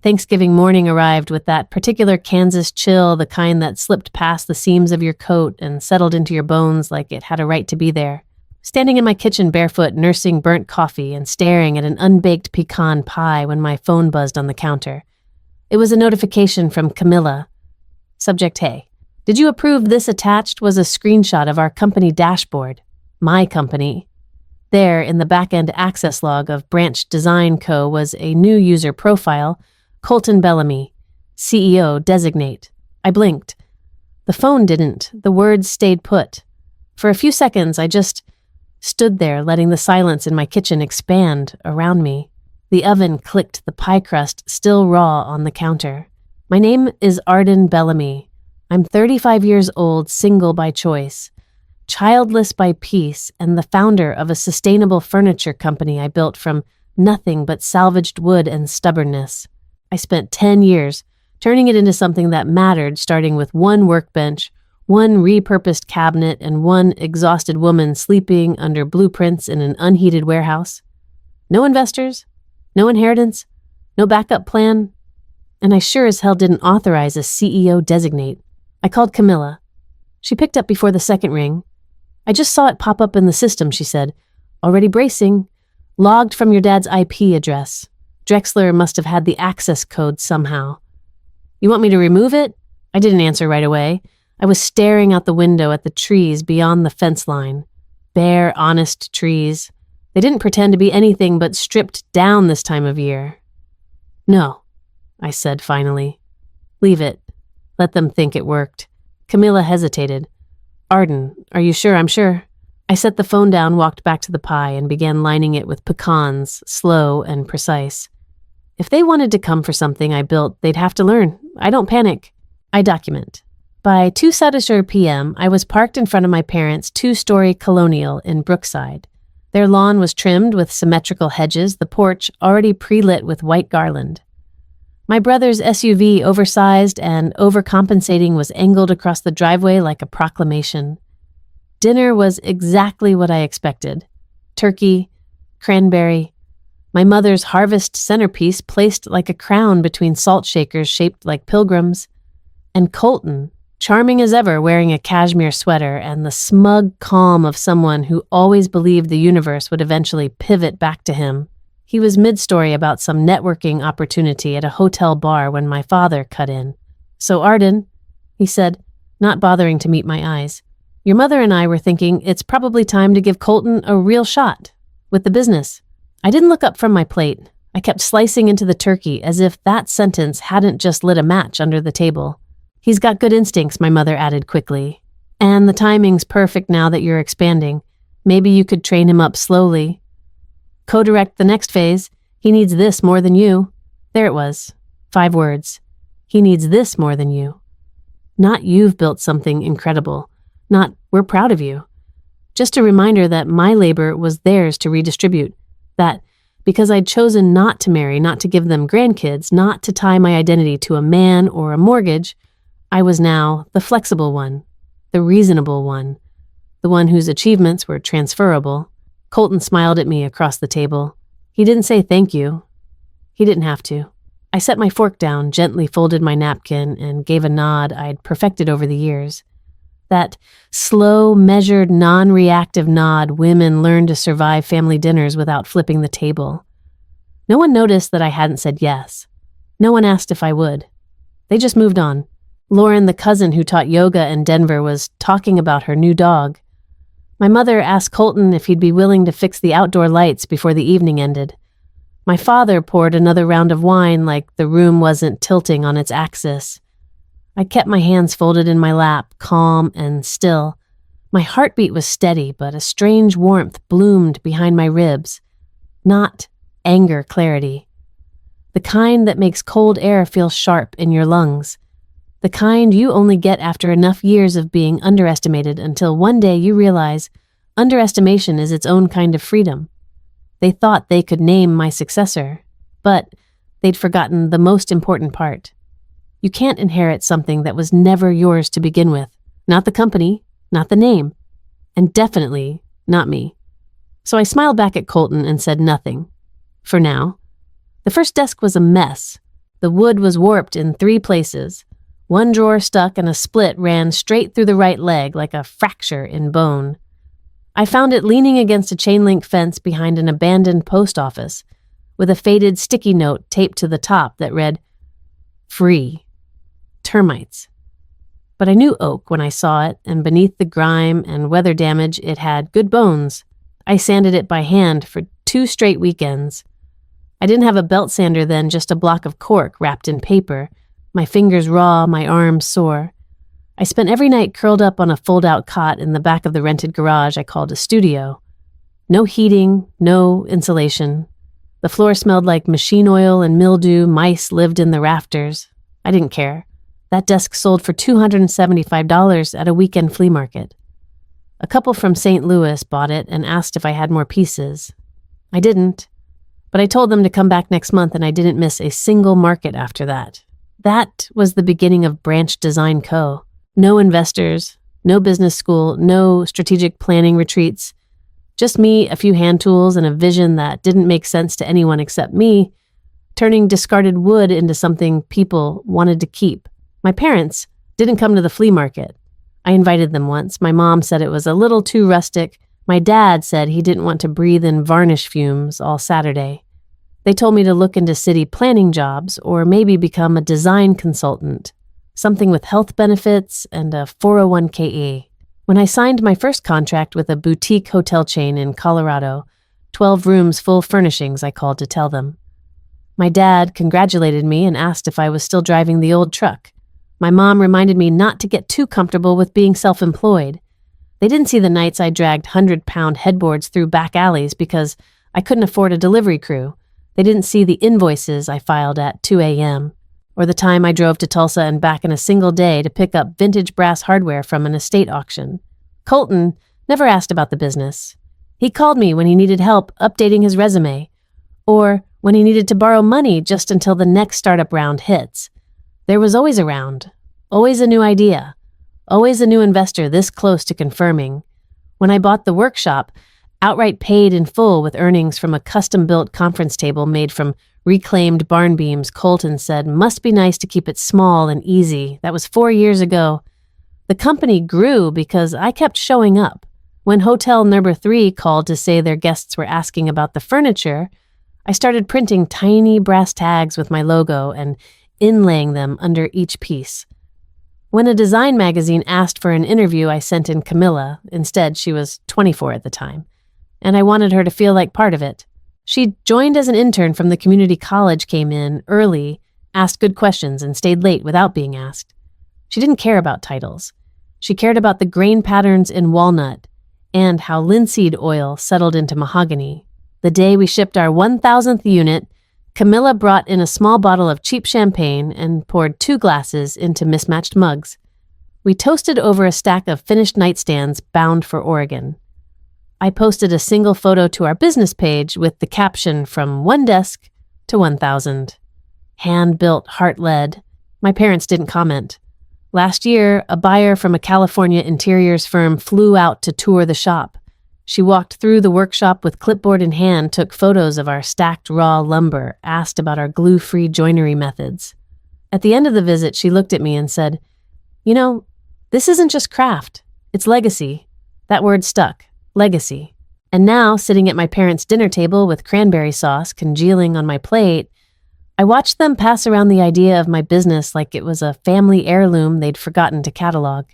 Thanksgiving morning arrived with that particular Kansas chill, the kind that slipped past the seams of your coat and settled into your bones like it had a right to be there. Standing in my kitchen barefoot, nursing burnt coffee and staring at an unbaked pecan pie when my phone buzzed on the counter. It was a notification from Camilla. Subject: Hey. Did you approve this? Attached was a screenshot of our company dashboard. My company. There, in the back-end access log of Branch Design Co. was a new user profile, Colton Bellamy, CEO designate. I blinked. The phone didn't. The words stayed put. For a few seconds, I just stood there, letting the silence in my kitchen expand around me. The oven clicked, the pie crust still raw on the counter. My name is Arden Bellamy. I'm 35 years old, single by choice, childless by peace, and the founder of a sustainable furniture company I built from nothing but salvaged wood and stubbornness. I spent 10 years turning it into something that mattered, starting with one workbench, one repurposed cabinet, and one exhausted woman sleeping under blueprints in an unheated warehouse. No investors, no inheritance, no backup plan, and I sure as hell didn't authorize a CEO designate. I called Camilla. She picked up before the second ring. I just saw it pop up in the system, she said. Already bracing. Logged from your dad's IP address. Drexler must have had the access code somehow. You want me to remove it? I didn't answer right away. I was staring out the window at the trees beyond the fence line. Bare, honest trees. They didn't pretend to be anything but stripped down this time of year. No, I said finally. Leave it. Let them think it worked. Camilla hesitated. Arden, are you sure? I'm sure. I set the phone down, walked back to the pie, and began lining it with pecans, slow and precise. If they wanted to come for something I built, they'd have to learn. I don't panic. I document. By 2:00 p.m., I was parked in front of my parents' 2-story colonial in Brookside. Their lawn was trimmed with symmetrical hedges, the porch already pre-lit with white garland. My brother's SUV, oversized and overcompensating, was angled across the driveway like a proclamation. Dinner was exactly what I expected. Turkey, cranberry, my mother's harvest centerpiece placed like a crown between salt shakers shaped like pilgrims, and Colton, charming as ever, wearing a cashmere sweater and the smug calm of someone who always believed the universe would eventually pivot back to him. He was mid-story about some networking opportunity at a hotel bar when my father cut in. So Arden, he said, not bothering to meet my eyes, your mother and I were thinking it's probably time to give Colton a real shot with the business. I didn't look up from my plate. I kept slicing into the turkey as if that sentence hadn't just lit a match under the table. He's got good instincts, my mother added quickly. And the timing's perfect now that you're expanding. Maybe you could train him up slowly. Co-direct the next phase. He needs this more than you. There it was. 5 words. He needs this more than you. Not you've built something incredible. Not we're proud of you. Just a reminder that my labor was theirs to redistribute. That because I'd chosen not to marry, not to give them grandkids, not to tie my identity to a man or a mortgage, I was now the flexible one, the reasonable one, the one whose achievements were transferable. Colton smiled at me across the table. He didn't say thank you. He didn't have to. I set my fork down, gently folded my napkin, and gave a nod I'd perfected over the years. That slow, measured, non-reactive nod women learn to survive family dinners without flipping the table. No one noticed that I hadn't said yes. No one asked if I would. They just moved on. Lauren, the cousin who taught yoga in Denver, was talking about her new dog. My mother asked Colton if he'd be willing to fix the outdoor lights before the evening ended. My father poured another round of wine like the room wasn't tilting on its axis. I kept my hands folded in my lap, calm and still. My heartbeat was steady, but a strange warmth bloomed behind my ribs. Not anger clarity. The kind that makes cold air feel sharp in your lungs. The kind you only get after enough years of being underestimated until one day you realize underestimation is its own kind of freedom. They thought they could name my successor, but they'd forgotten the most important part. You can't inherit something that was never yours to begin with. Not the company, not the name, and definitely not me. So I smiled back at Colton and said nothing. For now. The first desk was a mess. The wood was warped in 3 places. One drawer stuck and a split ran straight through the right leg like a fracture in bone. I found it leaning against a chain-link fence behind an abandoned post office, with a faded sticky note taped to the top that read, "Free. Termites." But I knew oak when I saw it, and beneath the grime and weather damage, it had good bones. I sanded it by hand for 2 straight weekends. I didn't have a belt sander then, just a block of cork wrapped in paper, my fingers raw, my arms sore. I spent every night curled up on a fold-out cot in the back of the rented garage I called a studio. No heating, no insulation. The floor smelled like machine oil and mildew. Mice lived in the rafters. I didn't care. That desk sold for $275 at a weekend flea market. A couple from St. Louis bought it and asked if I had more pieces. I didn't, but I told them to come back next month, and I didn't miss a single market after that. That was the beginning of Branch Design Co. No investors, no business school, no strategic planning retreats. Just me, a few hand tools, and a vision that didn't make sense to anyone except me, turning discarded wood into something people wanted to keep. My parents didn't come to the flea market. I invited them once. My mom said it was a little too rustic. My dad said he didn't want to breathe in varnish fumes all Saturday. They told me to look into city planning jobs or maybe become a design consultant, something with health benefits and a 401k. When I signed my first contract with a boutique hotel chain in Colorado, 12 rooms full furnishings, I called to tell them. My dad congratulated me and asked if I was still driving the old truck. My mom reminded me not to get too comfortable with being self-employed. They didn't see the nights I dragged 100-pound headboards through back alleys because I couldn't afford a delivery crew. They didn't see the invoices I filed at 2 a.m., or the time I drove to Tulsa and back in a single day to pick up vintage brass hardware from an estate auction. Colton never asked about the business. He called me when he needed help updating his resume, or when he needed to borrow money just until the next startup round hits. There was always a round, always a new idea, always a new investor this close to confirming. When I bought the workshop, outright paid in full with earnings from a custom-built conference table made from reclaimed barn beams, Colton said, "Must be nice to keep it small and easy." That was 4 years ago. The company grew because I kept showing up. When Hotel Number 3 called to say their guests were asking about the furniture, I started printing tiny brass tags with my logo and inlaying them under each piece. When a design magazine asked for an interview, I sent in Camilla. Instead, she was 24 at the time, and I wanted her to feel like part of it. She joined as an intern from the community college, came in early, asked good questions, and stayed late without being asked. She didn't care about titles. She cared about the grain patterns in walnut and how linseed oil settled into mahogany. The day we shipped our 1,000th unit, Camilla brought in a small bottle of cheap champagne and poured 2 glasses into mismatched mugs. We toasted over a stack of finished nightstands bound for Oregon. I posted a single photo to our business page with the caption "From 1 desk to 1,000. Hand-built, heart-led." My parents didn't comment. Last year, a buyer from a California interiors firm flew out to tour the shop. She walked through the workshop with clipboard in hand, took photos of our stacked raw lumber, asked about our glue-free joinery methods. At the end of the visit, she looked at me and said, "You know, this isn't just craft, it's legacy." That word stuck, legacy. And now, sitting at my parents' dinner table with cranberry sauce congealing on my plate, I watched them pass around the idea of my business like it was a family heirloom they'd forgotten to catalog.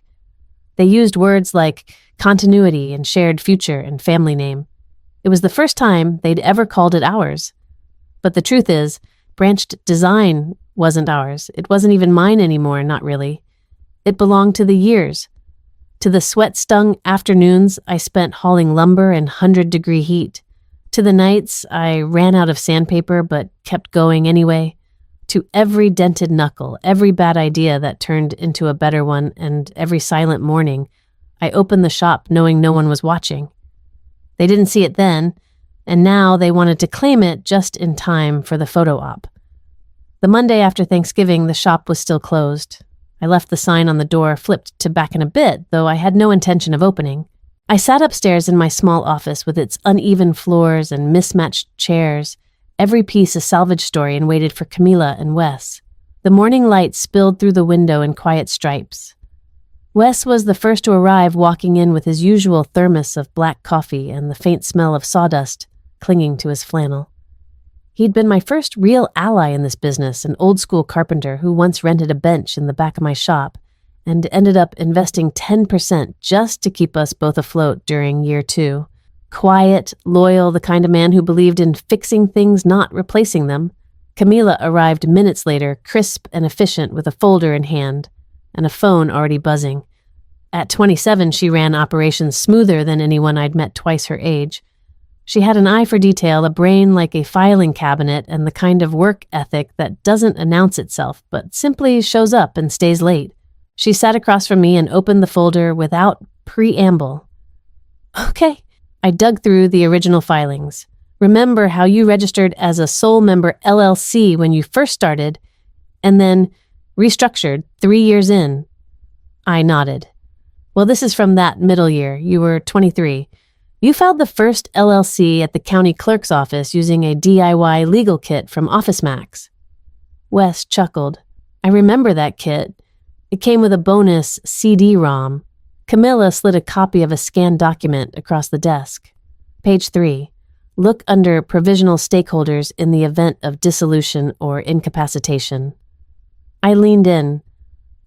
They used words like continuity and shared future and family name. It was the first time they'd ever called it ours. But the truth is, Branched Design wasn't ours. It wasn't even mine anymore, not really. It belonged to the years, to the sweat-stung afternoons I spent hauling lumber in 100-degree heat, to the nights I ran out of sandpaper but kept going anyway, to every dented knuckle, every bad idea that turned into a better one, and every silent morning I opened the shop knowing no one was watching. They didn't see it then, and now they wanted to claim it just in time for the photo op. The Monday after Thanksgiving, the shop was still closed. I left the sign on the door flipped to back in a bit, though I had no intention of opening. I sat upstairs in my small office with its uneven floors and mismatched chairs, every piece a salvage story, and waited for Camila and Wes. The morning light spilled through the window in quiet stripes. Wes was the first to arrive, walking in with his usual thermos of black coffee and the faint smell of sawdust clinging to his flannel. He'd been my first real ally in this business, an old-school carpenter who once rented a bench in the back of my shop and ended up investing 10% just to keep us both afloat during year 2. Quiet, loyal, the kind of man who believed in fixing things, not replacing them. Camila arrived minutes later, crisp and efficient, with a folder in hand and a phone already buzzing. At 27, she ran operations smoother than anyone I'd met twice her age. She had an eye for detail, a brain like a filing cabinet, and the kind of work ethic that doesn't announce itself, but simply shows up and stays late. She sat across from me and opened the folder without preamble. Okay. I dug through the original filings. Remember how you registered as a sole member LLC when you first started, and then restructured 3 years in? I nodded. Well, this is from that middle year. You were 23. You filed the first LLC at the county clerk's office using a DIY legal kit from OfficeMax. Wes chuckled. I remember that kit. It came with a bonus CD-ROM. Camila slid a copy of a scanned document across the desk. Page 3. Look under provisional stakeholders in the event of dissolution or incapacitation. I leaned in.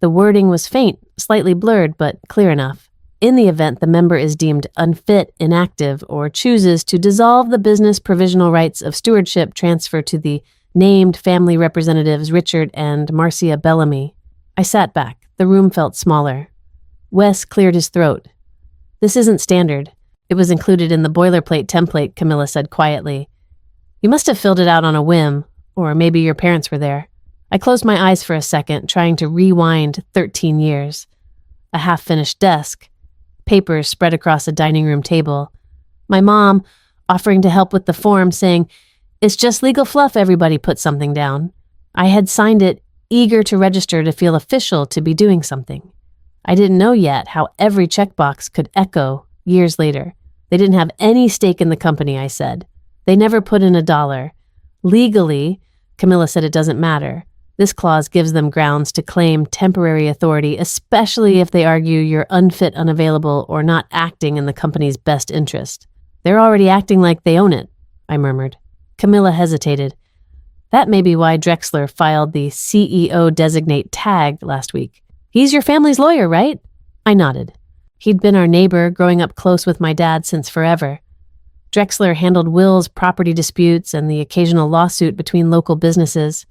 The wording was faint, slightly blurred, but clear enough. In the event the member is deemed unfit, inactive, or chooses to dissolve the business, provisional rights of stewardship transfer to the named family representatives Richard and Marcia Bellamy. I sat back. The room felt smaller. Wes cleared his throat. This isn't standard. It was included in the boilerplate template, Camila said quietly. You must have filled it out on a whim, or maybe your parents were there. I closed my eyes for a second, trying to rewind 13 years. A half-finished desk. Papers spread across a dining room table. My mom offering to help with the form, saying, "It's just legal fluff, everybody put something down." I had signed it, eager to register to feel official to be doing something. I didn't know yet how every checkbox could echo years later. They didn't have any stake in the company, I said. They never put in $1. Legally, Camila said it doesn't matter. This clause gives them grounds to claim temporary authority, especially if they argue you're unfit, unavailable, or not acting in the company's best interest. They're already acting like they own it, I murmured. Camila hesitated. That may be why Drexler filed the CEO designate tag last week. He's your family's lawyer, right? I nodded. He'd been our neighbor, growing up close with my dad since forever. Drexler handled wills, property disputes, and the occasional lawsuit between local businesses.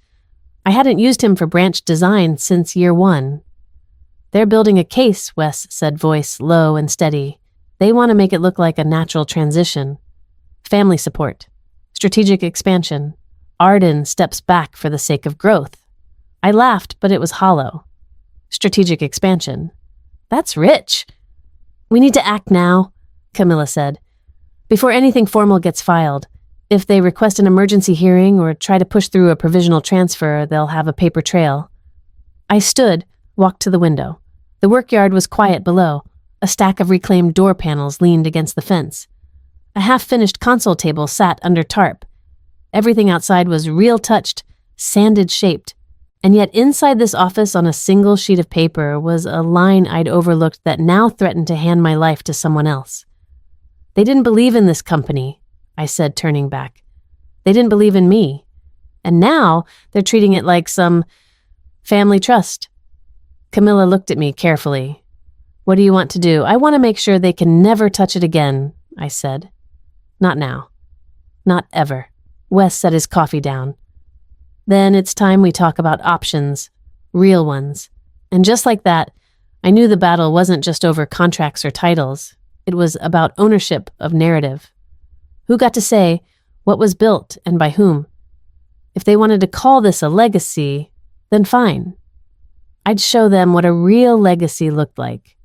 I hadn't used him for branch design since year 1. They're building a case, Wes said, voice low and steady. They want to make it look like a natural transition. Family support. Strategic expansion. Arden steps back for the sake of growth. I laughed, but it was hollow. Strategic expansion. That's rich. We need to act now, Camila said, before anything formal gets filed. If they request an emergency hearing or try to push through a provisional transfer, they'll have a paper trail. I stood, walked to the window. The workyard was quiet below. A stack of reclaimed door panels leaned against the fence. A half-finished console table sat under tarp. Everything outside was real-touched, sanded-shaped. And yet inside this office on a single sheet of paper was a line I'd overlooked that now threatened to hand my life to someone else. They didn't believe in this company, I said, turning back. They didn't believe in me. And now they're treating it like some family trust. Camila looked at me carefully. What do you want to do? I want to make sure they can never touch it again, I said. Not now. Not ever. Wes set his coffee down. Then it's time we talk about options, real ones. And just like that, I knew the battle wasn't just over contracts or titles. It was about ownership of narrative. Who got to say what was built and by whom? If they wanted to call this a legacy, then fine. I'd show them what a real legacy looked like.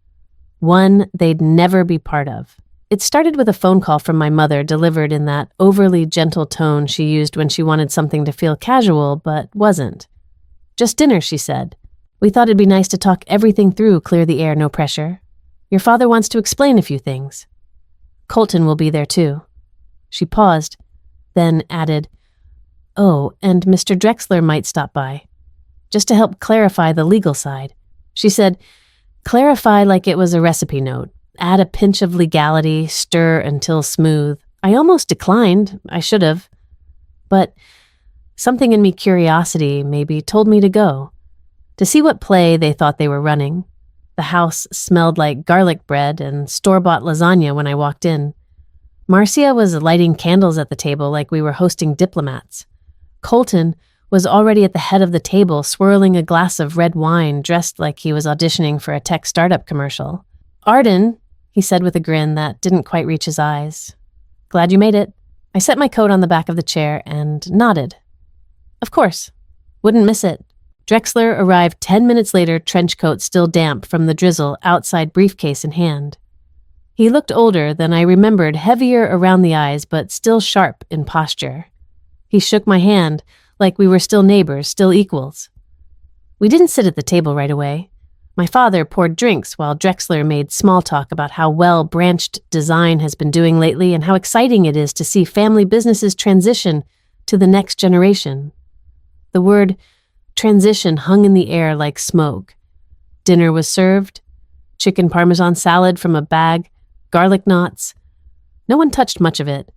One they'd never be part of. It started with a phone call from my mother delivered in that overly gentle tone she used when she wanted something to feel casual but wasn't. Just dinner, she said. We thought it'd be nice to talk everything through, clear the air, no pressure. Your father wants to explain a few things. Colton will be there too. She paused, then added, Oh, and Mr. Drexler might stop by, just to help clarify the legal side. She said, clarify like it was a recipe note. Add a pinch of legality, stir until smooth. I almost declined. I should have. But something in me, curiosity, maybe, told me to go. To see what play they thought they were running. The house smelled like garlic bread and store-bought lasagna when I walked in. Marcia was lighting candles at the table like we were hosting diplomats. Colton was already at the head of the table, swirling a glass of red wine, dressed like he was auditioning for a tech startup commercial. Arden, he said with a grin that didn't quite reach his eyes. Glad you made it. I set my coat on the back of the chair and nodded. Of course. Wouldn't miss it. Drexler arrived 10 minutes later, trench coat still damp from the drizzle, outside briefcase in hand. He looked older than I remembered, heavier around the eyes, but still sharp in posture. He shook my hand, like we were still neighbors, still equals. We didn't sit at the table right away. My father poured drinks while Drexler made small talk about how well branched design has been doing lately and how exciting it is to see family businesses transition to the next generation. The word transition hung in the air like smoke. Dinner was served. Chicken Parmesan salad from a bag, garlic knots. No one touched much of it.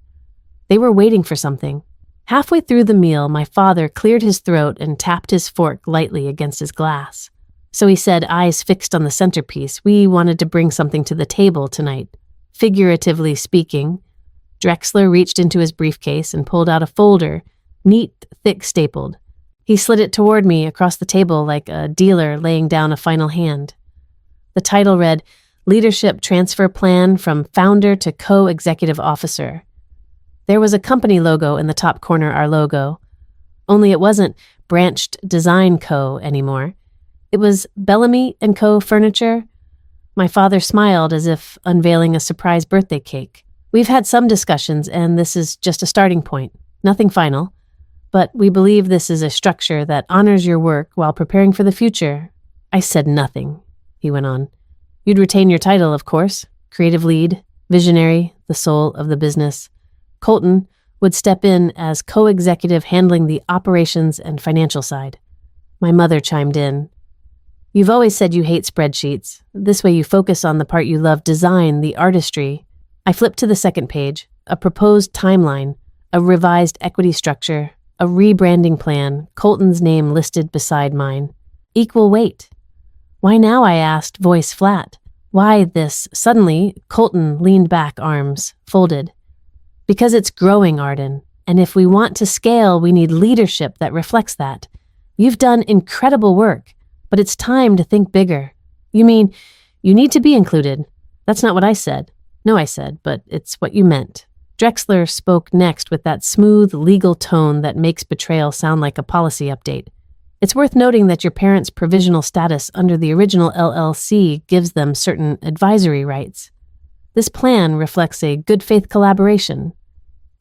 They were waiting for something. Halfway through the meal, my father cleared his throat and tapped his fork lightly against his glass. So he said, eyes fixed on the centerpiece, we wanted to bring something to the table tonight. Figuratively speaking, Drexler reached into his briefcase and pulled out a folder, neat, thick stapled. He slid it toward me across the table like a dealer laying down a final hand. The title read, Leadership Transfer Plan from Founder to Co-Executive Officer. There was a company logo in the top corner, our logo. Only it wasn't Branched Design Co. anymore. It was Bellamy & Co. Furniture. My father smiled as if unveiling a surprise birthday cake. We've had some discussions, and this is just a starting point. Nothing final. But we believe this is a structure that honors your work while preparing for the future. I said nothing, he went on. You'd retain your title, of course. Creative lead, visionary, the soul of the business. Colton would step in as co-executive handling the operations and financial side. My mother chimed in. You've always said you hate spreadsheets. This way you focus on the part you love, design, the artistry. I flipped to the second page, a proposed timeline, a revised equity structure, a rebranding plan, Colton's name listed beside mine. Equal weight. Why now, I asked, voice flat. Why this? Suddenly, Colton leaned back, arms folded. Because it's growing, Arden, and if we want to scale, we need leadership that reflects that. You've done incredible work, but it's time to think bigger. You mean, you need to be included. That's not what I said. No, I said, but it's what you meant. Drexler spoke next with that smooth, legal tone that makes betrayal sound like a policy update. It's worth noting that your parents' provisional status under the original LLC gives them certain advisory rights. This plan reflects a good faith collaboration.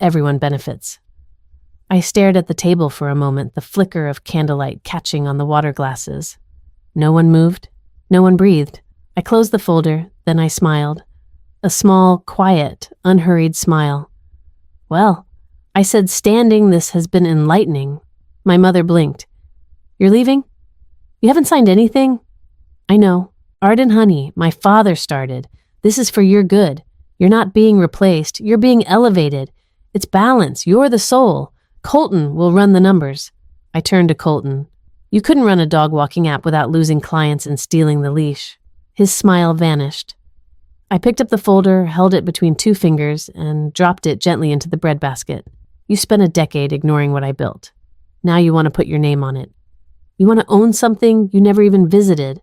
Everyone benefits. I stared at the table for a moment, the flicker of candlelight catching on the water glasses. No one moved. No one breathed. I closed the folder, then I smiled. A small, quiet, unhurried smile. Well, I said, standing, this has been enlightening. My mother blinked. You're leaving? You haven't signed anything? I know. Arden honey, my father started. This is for your good. You're not being replaced. You're being elevated. It's balance. You're the soul. Colton will run the numbers. I turned to Colton. You couldn't run a dog walking app without losing clients and stealing the leash. His smile vanished. I picked up the folder, held it between two fingers, and dropped it gently into the breadbasket. You spent a decade ignoring what I built. Now you want to put your name on it. You want to own something you never even visited.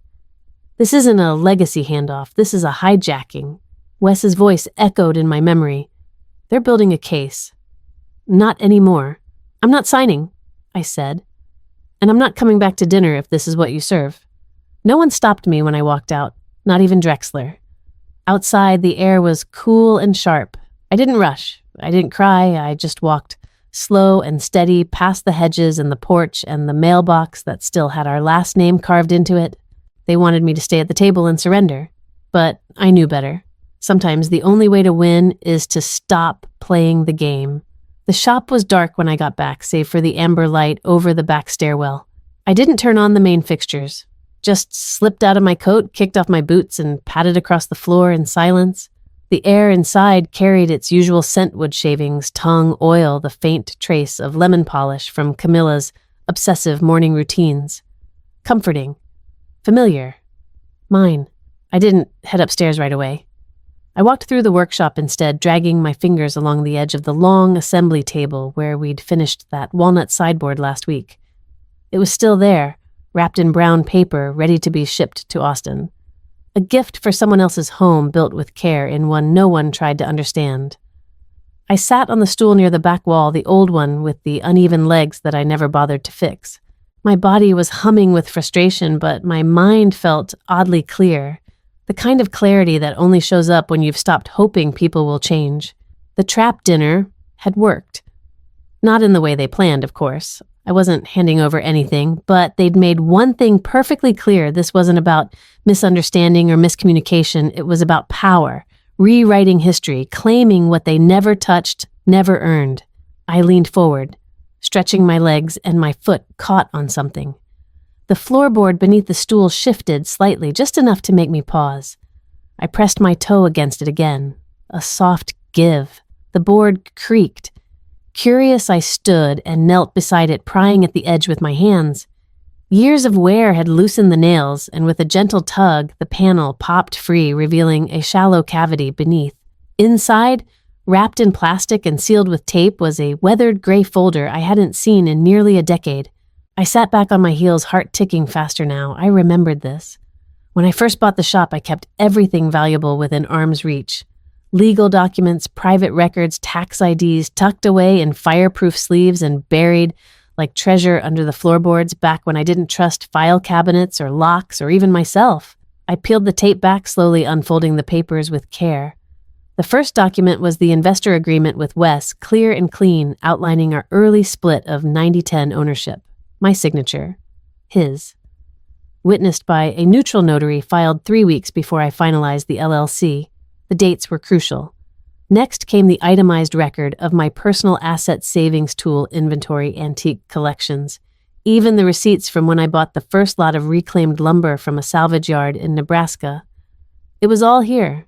This isn't a legacy handoff. This is a hijacking. Wes's voice echoed in my memory. They're building a case. Not anymore. I'm not signing, I said. And I'm not coming back to dinner if this is what you serve. No one stopped me when I walked out, not even Drexler. Outside, the air was cool and sharp. I didn't rush. I didn't cry. I just walked slow and steady past the hedges and the porch and the mailbox that still had our last name carved into it. They wanted me to stay at the table and surrender. But I knew better. Sometimes the only way to win is to stop playing the game. The shop was dark when I got back, save for the amber light over the back stairwell. I didn't turn on the main fixtures. Just slipped out of my coat, kicked off my boots, and padded across the floor in silence. The air inside carried its usual scentwood shavings, tongue, oil, the faint trace of lemon polish from Camilla's obsessive morning routines. Comforting. Familiar. Mine. I didn't head upstairs right away. I walked through the workshop instead, dragging my fingers along the edge of the long assembly table where we'd finished that walnut sideboard last week. It was still there, wrapped in brown paper, ready to be shipped to Austin. A gift for someone else's home built with care in one no one tried to understand. I sat on the stool near the back wall, the old one with the uneven legs that I never bothered to fix. My body was humming with frustration, but my mind felt oddly clear. The kind of clarity that only shows up when you've stopped hoping people will change. The trap dinner had worked. Not in the way they planned, of course. I wasn't handing over anything, but they'd made one thing perfectly clear. This wasn't about misunderstanding or miscommunication. It was about power, rewriting history, claiming what they never touched, never earned. I leaned forward, stretching my legs, and my foot caught on something. The floorboard beneath the stool shifted slightly, just enough to make me pause. I pressed my toe against it again. A soft give. The board creaked. Curious, I stood and knelt beside it, prying at the edge with my hands. Years of wear had loosened the nails, and with a gentle tug, the panel popped free, revealing a shallow cavity beneath. Inside, wrapped in plastic and sealed with tape, was a weathered gray folder I hadn't seen in nearly a decade. I sat back on my heels, heart ticking faster now. I remembered this. When I first bought the shop, I kept everything valuable within arm's reach. Legal documents, private records, tax IDs tucked away in fireproof sleeves and buried like treasure under the floorboards back when I didn't trust file cabinets or locks or even myself. I peeled the tape back, slowly unfolding the papers with care. The first document was the investor agreement with Wes, clear and clean, outlining our early split of 90-10 ownership. My signature. His. Witnessed by a neutral notary filed 3 weeks before I finalized the LLC. The dates were crucial. Next came the itemized record of my personal asset savings tool inventory antique collections, even the receipts from when I bought the first lot of reclaimed lumber from a salvage yard in Nebraska. It was all here,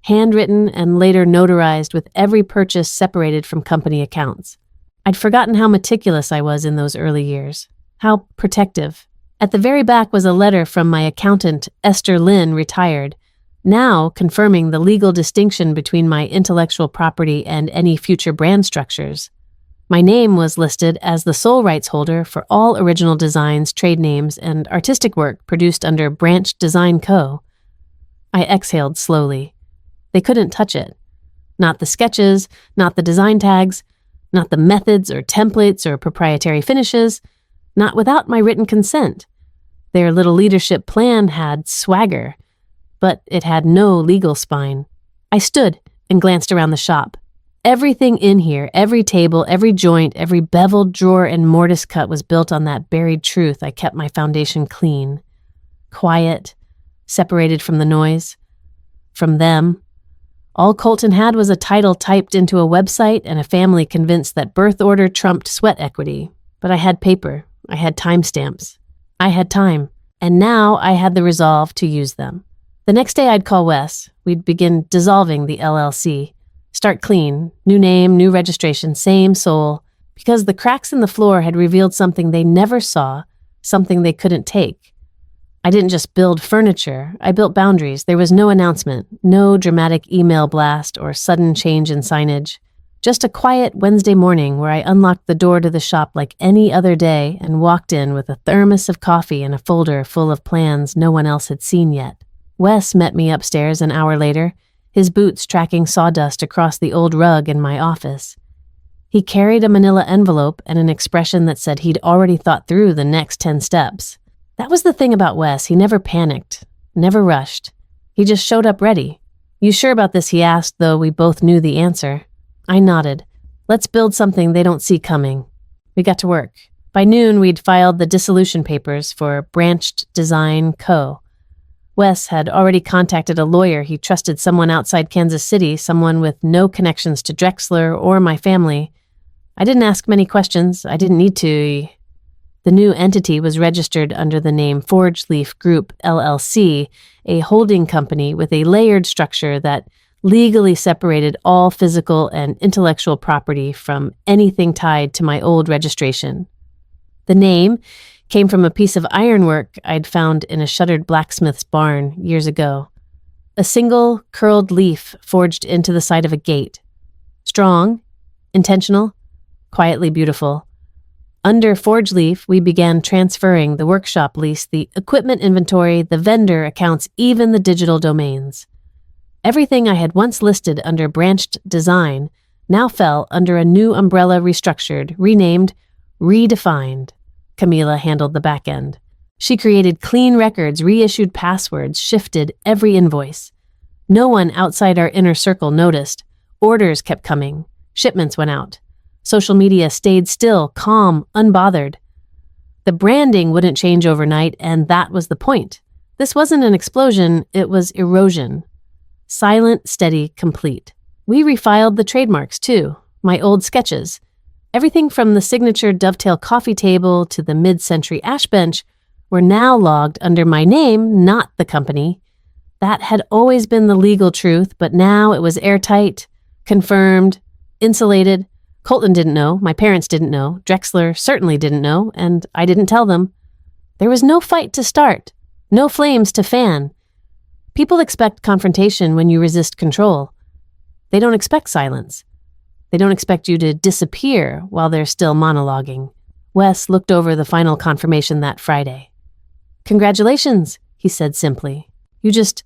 handwritten and later notarized with every purchase separated from company accounts. I'd forgotten how meticulous I was in those early years, how protective. At the very back was a letter from my accountant, Esther Lynn, retired, now confirming the legal distinction between my intellectual property and any future brand structures. My name was listed as the sole rights holder for all original designs, trade names, and artistic work produced under Branch Design Co. I exhaled slowly. They couldn't touch it. Not the sketches, not the design tags, not the methods or templates or proprietary finishes, not without my written consent. Their little leadership plan had swagger, but it had no legal spine. I stood and glanced around the shop. Everything in here, every table, every joint, every beveled drawer and mortise cut was built on that buried truth. I kept my foundation clean, quiet, separated from the noise, from them. All Colton had was a title typed into a website and a family convinced that birth order trumped sweat equity. But I had paper. I had timestamps. I had time. And now I had the resolve to use them. The next day I'd call Wes. We'd begin dissolving the LLC. Start clean. New name, new registration, same soul. Because the cracks in the floor had revealed something they never saw, something they couldn't take. I didn't just build furniture. I built boundaries. There was no announcement, no dramatic email blast or sudden change in signage. Just a quiet Wednesday morning where I unlocked the door to the shop like any other day and walked in with a thermos of coffee and a folder full of plans no one else had seen yet. Wes met me upstairs an hour later, his boots tracking sawdust across the old rug in my office. He carried a manila envelope and an expression that said he'd already thought through the next 10 steps. That was the thing about Wes. He never panicked, never rushed. He just showed up ready. "You sure about this?" he asked, though we both knew the answer. I nodded. Let's build something they don't see coming. We got to work. By noon, we'd filed the dissolution papers for Branch Design Co. Wes had already contacted a lawyer. He trusted someone outside Kansas City, someone with no connections to Drexler or my family. I didn't ask many questions. I didn't need to. The new entity was registered under the name Forge Leaf Group, LLC, a holding company with a layered structure that legally separated all physical and intellectual property from anything tied to my old registration. The name came from a piece of ironwork I'd found in a shuttered blacksmith's barn years ago. A single curled leaf forged into the side of a gate. Strong, intentional, quietly beautiful. Under Forge Leaf, we began transferring the workshop lease, the equipment inventory, the vendor accounts, even the digital domains. Everything I had once listed under branched design now fell under a new umbrella, restructured, renamed, redefined. Camila handled the back end. She created clean records, reissued passwords, shifted every invoice. No one outside our inner circle noticed. Orders kept coming. Shipments went out. Social media stayed still, calm, unbothered. The branding wouldn't change overnight, and that was the point. This wasn't an explosion, it was erosion. Silent, steady, complete. We refiled the trademarks, too. My old sketches. Everything from the signature dovetail coffee table to the mid-century ash bench were now logged under my name, not the company. That had always been the legal truth, but now it was airtight, confirmed, insulated. Colton didn't know, my parents didn't know, Drexler certainly didn't know, and I didn't tell them. There was no fight to start, no flames to fan. People expect confrontation when you resist control. They don't expect silence. They don't expect you to disappear while they're still monologuing. Wes looked over the final confirmation that Friday. "Congratulations," he said simply. "You just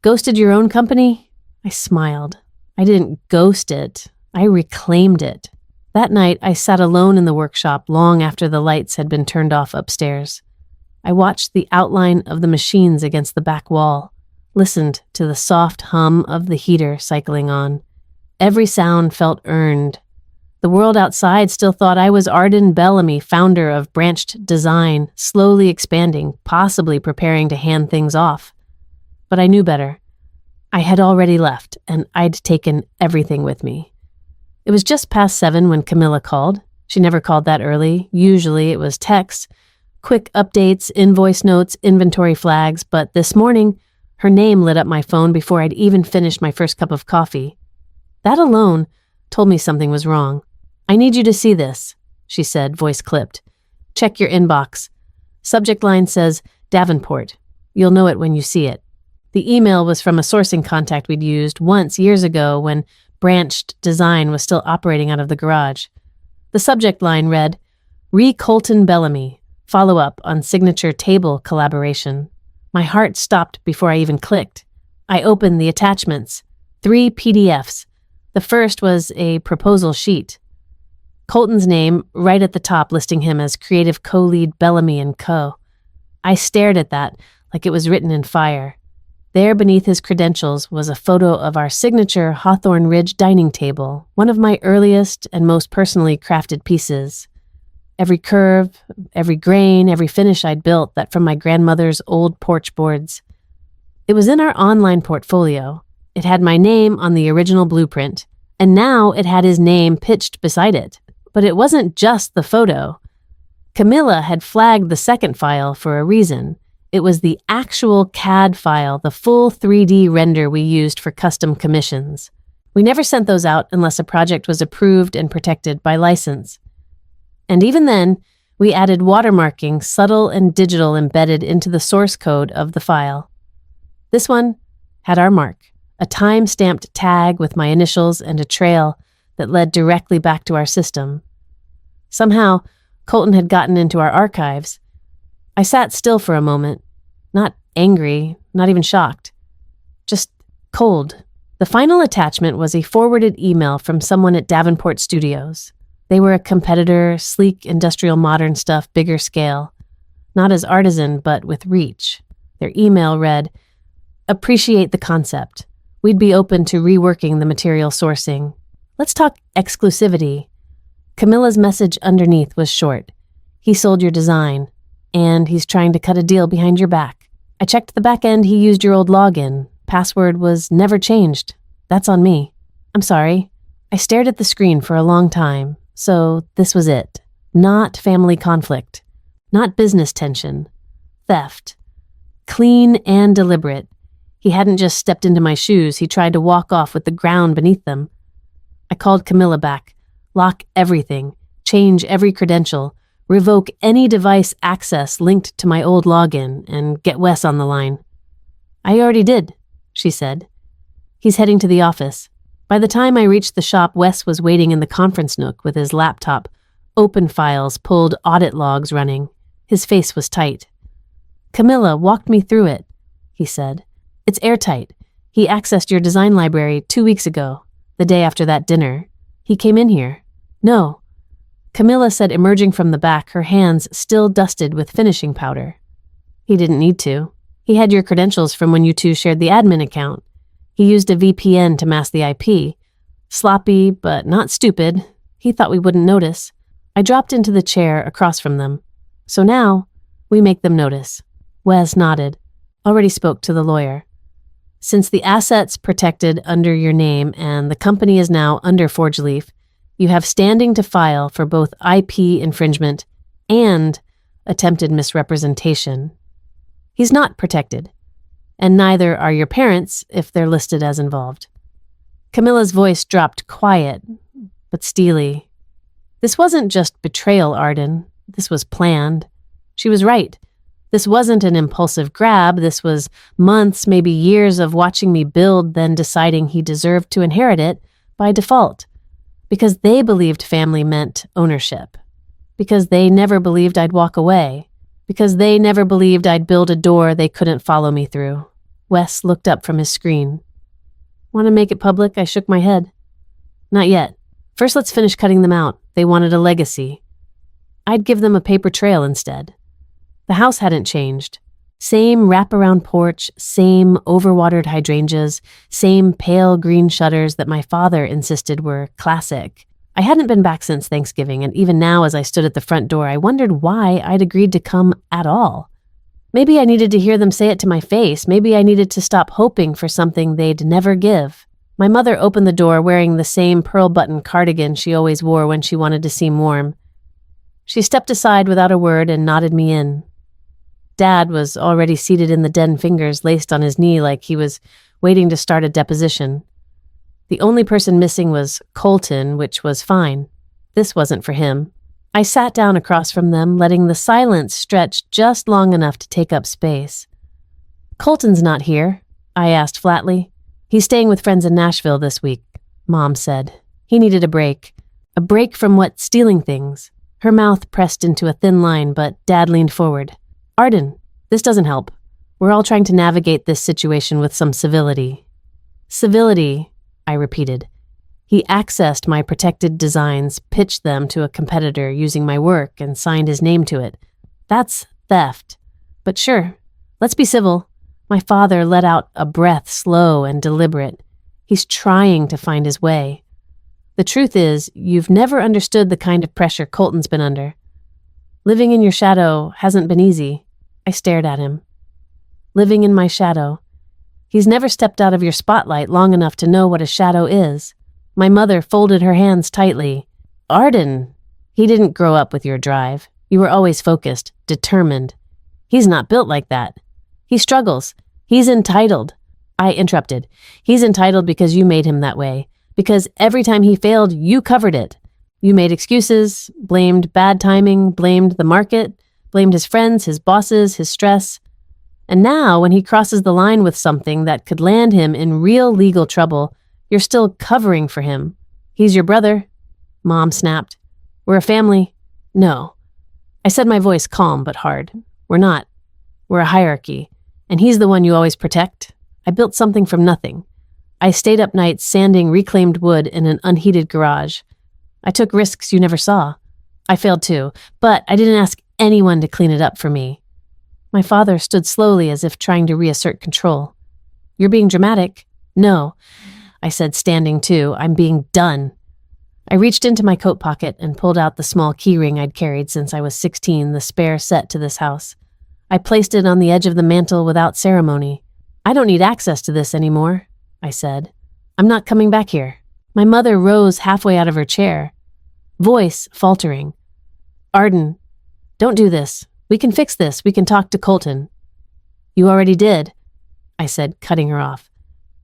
ghosted your own company?" I smiled. I didn't ghost it. I reclaimed it. That night, I sat alone in the workshop long after the lights had been turned off upstairs. I watched the outline of the machines against the back wall, listened to the soft hum of the heater cycling on. Every sound felt earned. The world outside still thought I was Arden Bellamy, founder of Branched Design, slowly expanding, possibly preparing to hand things off. But I knew better. I had already left, and I'd taken everything with me. It was just past 7 when Camila called. She never called that early. Usually it was texts, quick updates, invoice notes, inventory flags, but this morning, her name lit up my phone before I'd even finished my first cup of coffee. That alone told me something was wrong. "I need you to see this," she said, voice clipped. "Check your inbox. Subject line says, Davenport. You'll know it when you see it." The email was from a sourcing contact we'd used once years ago when Branched Design was still operating out of the garage. The subject line read, "Re-Colton Bellamy, follow-up on signature table collaboration." My heart stopped before I even clicked. I opened the attachments. 3 PDFs. The first was a proposal sheet. Colton's name right at the top, listing him as creative co-lead Bellamy & Co. I stared at that like it was written in fire. There beneath his credentials was a photo of our signature Hawthorne Ridge dining table, one of my earliest and most personally crafted pieces. Every curve, every grain, every finish I'd built that from my grandmother's old porch boards. It was in our online portfolio. It had my name on the original blueprint, and now it had his name pitched beside it. But it wasn't just the photo. Camila had flagged the second file for a reason. It was the actual CAD file, the full 3D render we used for custom commissions. We never sent those out unless a project was approved and protected by license. And even then, we added watermarking, subtle and digital, embedded into the source code of the file. This one had our mark, a time-stamped tag with my initials and a trail that led directly back to our system. Somehow, Colton had gotten into our archives. I sat still for a moment, not angry, not even shocked, just cold. The final attachment was a forwarded email from someone at Davenport Studios. They were a competitor, sleek industrial modern stuff, bigger scale. Not as artisan, but with reach. Their email read, "Appreciate the concept. We'd be open to reworking the material sourcing. Let's talk exclusivity." Camilla's message underneath was short. "He sold your design. And he's trying to cut a deal behind your back. I checked the back end, he used your old login. Password was never changed. That's on me. I'm sorry." I stared at the screen for a long time. So this was it. Not family conflict. Not business tension. Theft. Clean and deliberate. He hadn't just stepped into my shoes, he tried to walk off with the ground beneath them. I called Camilla back. Lock everything. Change every credential. Revoke any device access linked to my old login, and get Wes on the line. I already did, she said. He's heading to the office. By the time I reached the shop, Wes was waiting in the conference nook with his laptop, open files, pulled audit logs running. His face was tight. Camilla walked me through it, he said. It's airtight. He accessed your design library 2 weeks ago, the day after that dinner. He came in here. No. Camilla said, emerging from the back, her hands still dusted with finishing powder. He didn't need to. He had your credentials from when you two shared the admin account. He used a VPN to mask the IP. Sloppy, but not stupid. He thought we wouldn't notice. I dropped into the chair across from them. So now, we make them notice. Wes nodded. Already spoke to the lawyer. Since the asset's protected under your name and the company is now under Forge Leaf, you have standing to file for both IP infringement and attempted misrepresentation. He's not protected, and neither are your parents if they're listed as involved. Camilla's voice dropped quiet, but steely. This wasn't just betrayal, Arden. This was planned. She was right. This wasn't an impulsive grab. This was months, maybe years of watching me build, then deciding he deserved to inherit it by default. Because they believed family meant ownership. Because they never believed I'd walk away. Because they never believed I'd build a door they couldn't follow me through. Wes looked up from his screen. Want to make it public? I shook my head. Not yet. First, let's finish cutting them out. They wanted a legacy. I'd give them a paper trail instead. The house hadn't changed. Same wraparound porch, same overwatered hydrangeas, same pale green shutters that my father insisted were classic. I hadn't been back since Thanksgiving, and even now as I stood at the front door, I wondered why I'd agreed to come at all. Maybe I needed to hear them say it to my face. Maybe I needed to stop hoping for something they'd never give. My mother opened the door wearing the same pearl-button cardigan she always wore when she wanted to seem warm. She stepped aside without a word and nodded me in. Dad was already seated in the den, fingers laced on his knee like he was waiting to start a deposition. The only person missing was Colton, which was fine. This wasn't for him. I sat down across from them, letting the silence stretch just long enough to take up space. Colton's not here, I asked flatly. He's staying with friends in Nashville this week, Mom said. He needed a break from what, stealing things. Her mouth pressed into a thin line, but Dad leaned forward. Arden, this doesn't help. We're all trying to navigate this situation with some civility. Civility, I repeated. He accessed my protected designs, pitched them to a competitor using my work, and signed his name to it. That's theft. But sure, let's be civil. My father let out a breath, slow and deliberate. He's trying to find his way. The truth is, you've never understood the kind of pressure Colton's been under. Living in your shadow hasn't been easy. I stared at him. Living in my shadow. He's never stepped out of your spotlight long enough to know what a shadow is. My mother folded her hands tightly. Arden, he didn't grow up with your drive. You were always focused, determined. He's not built like that. He struggles. He's entitled. I interrupted. He's entitled because you made him that way. Because every time he failed, you covered it. You made excuses, blamed bad timing, blamed the market, blamed his friends, his bosses, his stress. And now, when he crosses the line with something that could land him in real legal trouble, you're still covering for him. He's your brother, Mom snapped. We're a family. No. I said, my voice calm but hard. We're not. We're a hierarchy. And he's the one you always protect. I built something from nothing. I stayed up nights sanding reclaimed wood in an unheated garage. I took risks you never saw. I failed too, but I didn't ask anyone to clean it up for me. My father stood slowly as if trying to reassert control. You're being dramatic. No, I said, standing too. I'm being done. I reached into my coat pocket and pulled out the small key ring I'd carried since I was 16, the spare set to this house. I placed it on the edge of the mantel without ceremony. I don't need access to this anymore, I said. I'm not coming back here. My mother rose halfway out of her chair. Voice faltering. Arden, don't do this. We can fix this. We can talk to Colton. You already did, I said, cutting her off.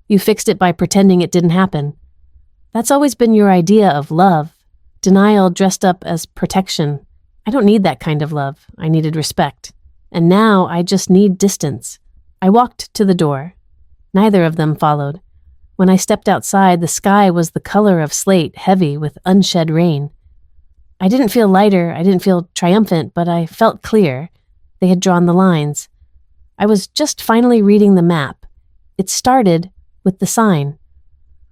You fixed it by pretending it didn't happen. That's always been your idea of love. Denial dressed up as protection. I don't need that kind of love. I needed respect. And now I just need distance. I walked to the door. Neither of them followed. When I stepped outside, the sky was the color of slate, heavy with unshed rain. I didn't feel lighter, I didn't feel triumphant, but I felt clear. They had drawn the lines. I was just finally reading the map. It started with the sign.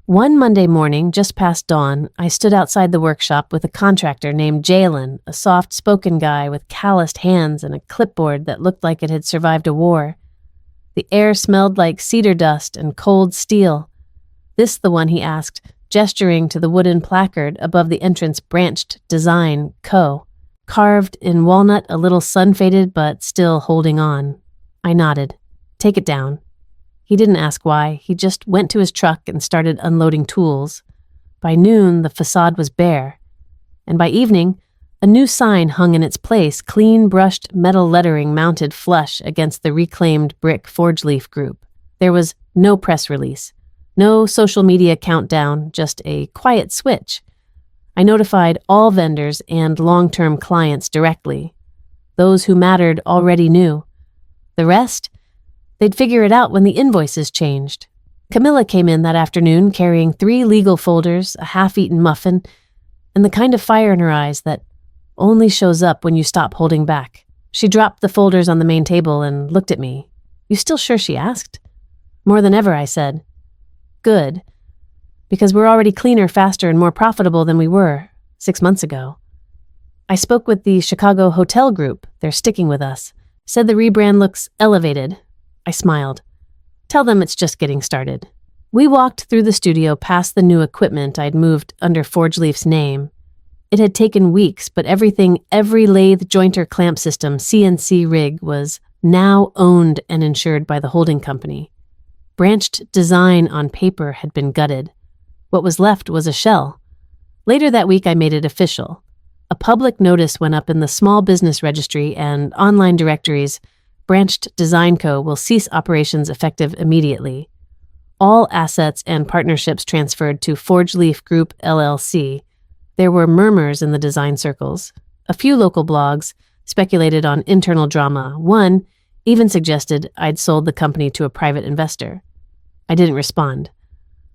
One Monday morning, just past dawn, I stood outside the workshop with a contractor named Jalen, a soft-spoken guy with calloused hands and a clipboard that looked like it had survived a war. The air smelled like cedar dust and cold steel. This the one he asked, gesturing to the wooden placard above the entrance branched Design Co., carved in walnut, a little sun-faded but still holding on. I nodded. Take it down. He didn't ask why. He just went to his truck and started unloading tools. By noon, the facade was bare. And by evening, a new sign hung in its place, clean brushed metal lettering mounted flush against the reclaimed brick Forge Leaf group. There was no press release. No social media countdown, just a quiet switch. I notified all vendors and long-term clients directly. Those who mattered already knew. The rest? They'd figure it out when the invoices changed. Camilla came in that afternoon carrying 3 legal folders, a half-eaten muffin, and the kind of fire in her eyes that only shows up when you stop holding back. She dropped the folders on the main table and looked at me. You still sure, she asked? More than ever, I said. Good. Because we're already cleaner, faster, and more profitable than we were 6 months ago. I spoke with the Chicago Hotel Group. They're sticking with us. Said the rebrand looks elevated. I smiled. Tell them it's just getting started. We walked through the studio past the new equipment I'd moved under Forge Leaf's name. It had taken weeks, but every lathe jointer clamp system, CNC rig, was now owned and insured by the holding company. Branched Design on paper had been gutted. What was left was a shell. Later that week, I made it official. A public notice went up in the Small Business Registry and online directories. Branched Design Co. will cease operations effective immediately. All assets and partnerships transferred to Forge Leaf Group LLC. There were murmurs in the design circles. A few local blogs speculated on internal drama. One even suggested I'd sold the company to a private investor. I didn't respond.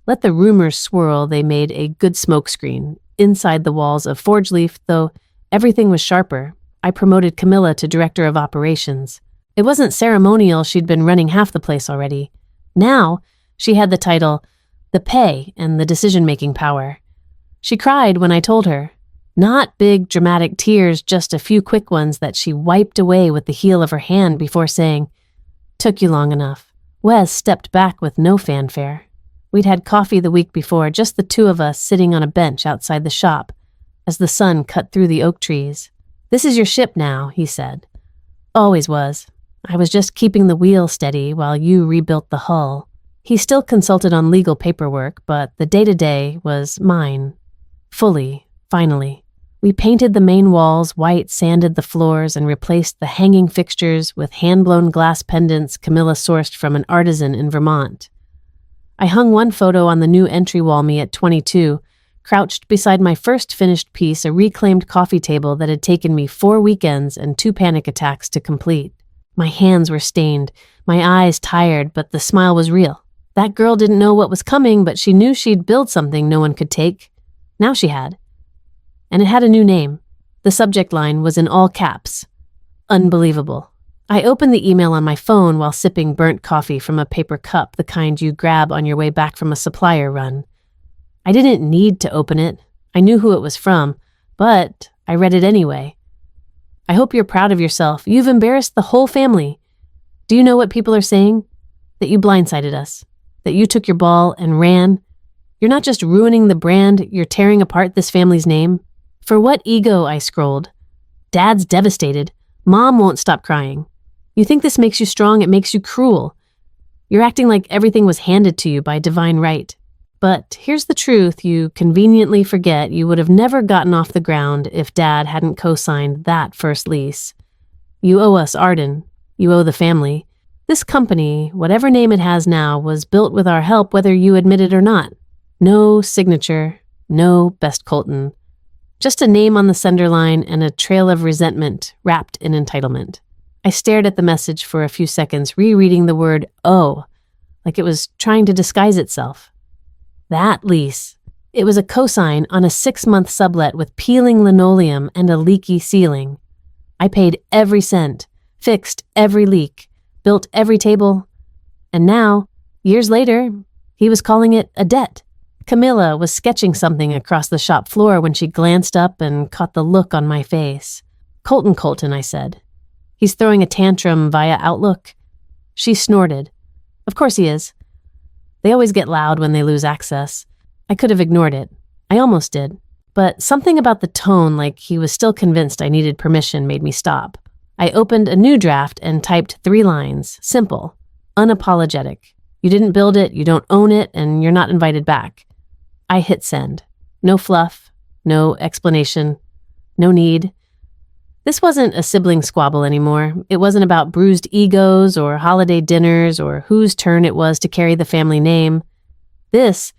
Let the rumors swirl. They made a good smokescreen. Inside the walls of Forge Leaf, though, everything was sharper. I promoted Camilla to director of operations. It wasn't ceremonial. She'd been running half the place already. Now, she had the title, the pay, and the decision-making power. She cried when I told her. Not big, dramatic tears, just a few quick ones that she wiped away with the heel of her hand before saying, "Took you long enough." Wes stepped back with no fanfare. We'd had coffee the week before, just the two of us sitting on a bench outside the shop, as the sun cut through the oak trees. "This is your ship now," he said. "Always was. I was just keeping the wheel steady while you rebuilt the hull." He still consulted on legal paperwork, but the day-to-day was mine. Fully, finally. We painted the main walls white, sanded the floors, and replaced the hanging fixtures with hand-blown glass pendants Camilla sourced from an artisan in Vermont. I hung one photo on the new entry wall me at 22, crouched beside my first finished piece, a reclaimed coffee table that had taken me 4 weekends and 2 panic attacks to complete. My hands were stained, my eyes tired, but the smile was real. That girl didn't know what was coming, but she knew she'd build something no one could take. Now she had. And it had a new name. The subject line was in all caps. Unbelievable. I opened the email on my phone while sipping burnt coffee from a paper cup, the kind you grab on your way back from a supplier run. I didn't need to open it. I knew who it was from, but I read it anyway. "I hope you're proud of yourself. You've embarrassed the whole family. Do you know what people are saying? That you blindsided us. That you took your ball and ran. You're not just ruining the brand, you're tearing apart this family's name." "For what ego?" I scrolled. "Dad's devastated. Mom won't stop crying. You think this makes you strong, it makes you cruel. You're acting like everything was handed to you by divine right." But here's the truth you conveniently forget: you would have never gotten off the ground if Dad hadn't co-signed that first lease. You owe us, Arden. You owe the family. This company, whatever name it has now, was built with our help whether you admit it or not. No signature, no Best Colton. Just a name on the sender line and a trail of resentment wrapped in entitlement. I stared at the message for a few seconds, rereading the word "oh," like it was trying to disguise itself. That lease. It was a cosign on a 6-month sublet with peeling linoleum and a leaky ceiling. I paid every cent, fixed every leak, built every table, and now, years later, he was calling it a debt. Camilla was sketching something across the shop floor when she glanced up and caught the look on my face. Colton, I said. He's throwing a tantrum via Outlook. She snorted. Of course he is. They always get loud when they lose access. I could have ignored it. I almost did. But something about the tone, like he was still convinced I needed permission, made me stop. I opened a new draft and typed 3 lines. Simple. Unapologetic. You didn't build it, you don't own it, and you're not invited back. I hit send. No fluff, no explanation, no need. This wasn't a sibling squabble anymore. It wasn't about bruised egos or holiday dinners or whose turn it was to carry the family name. This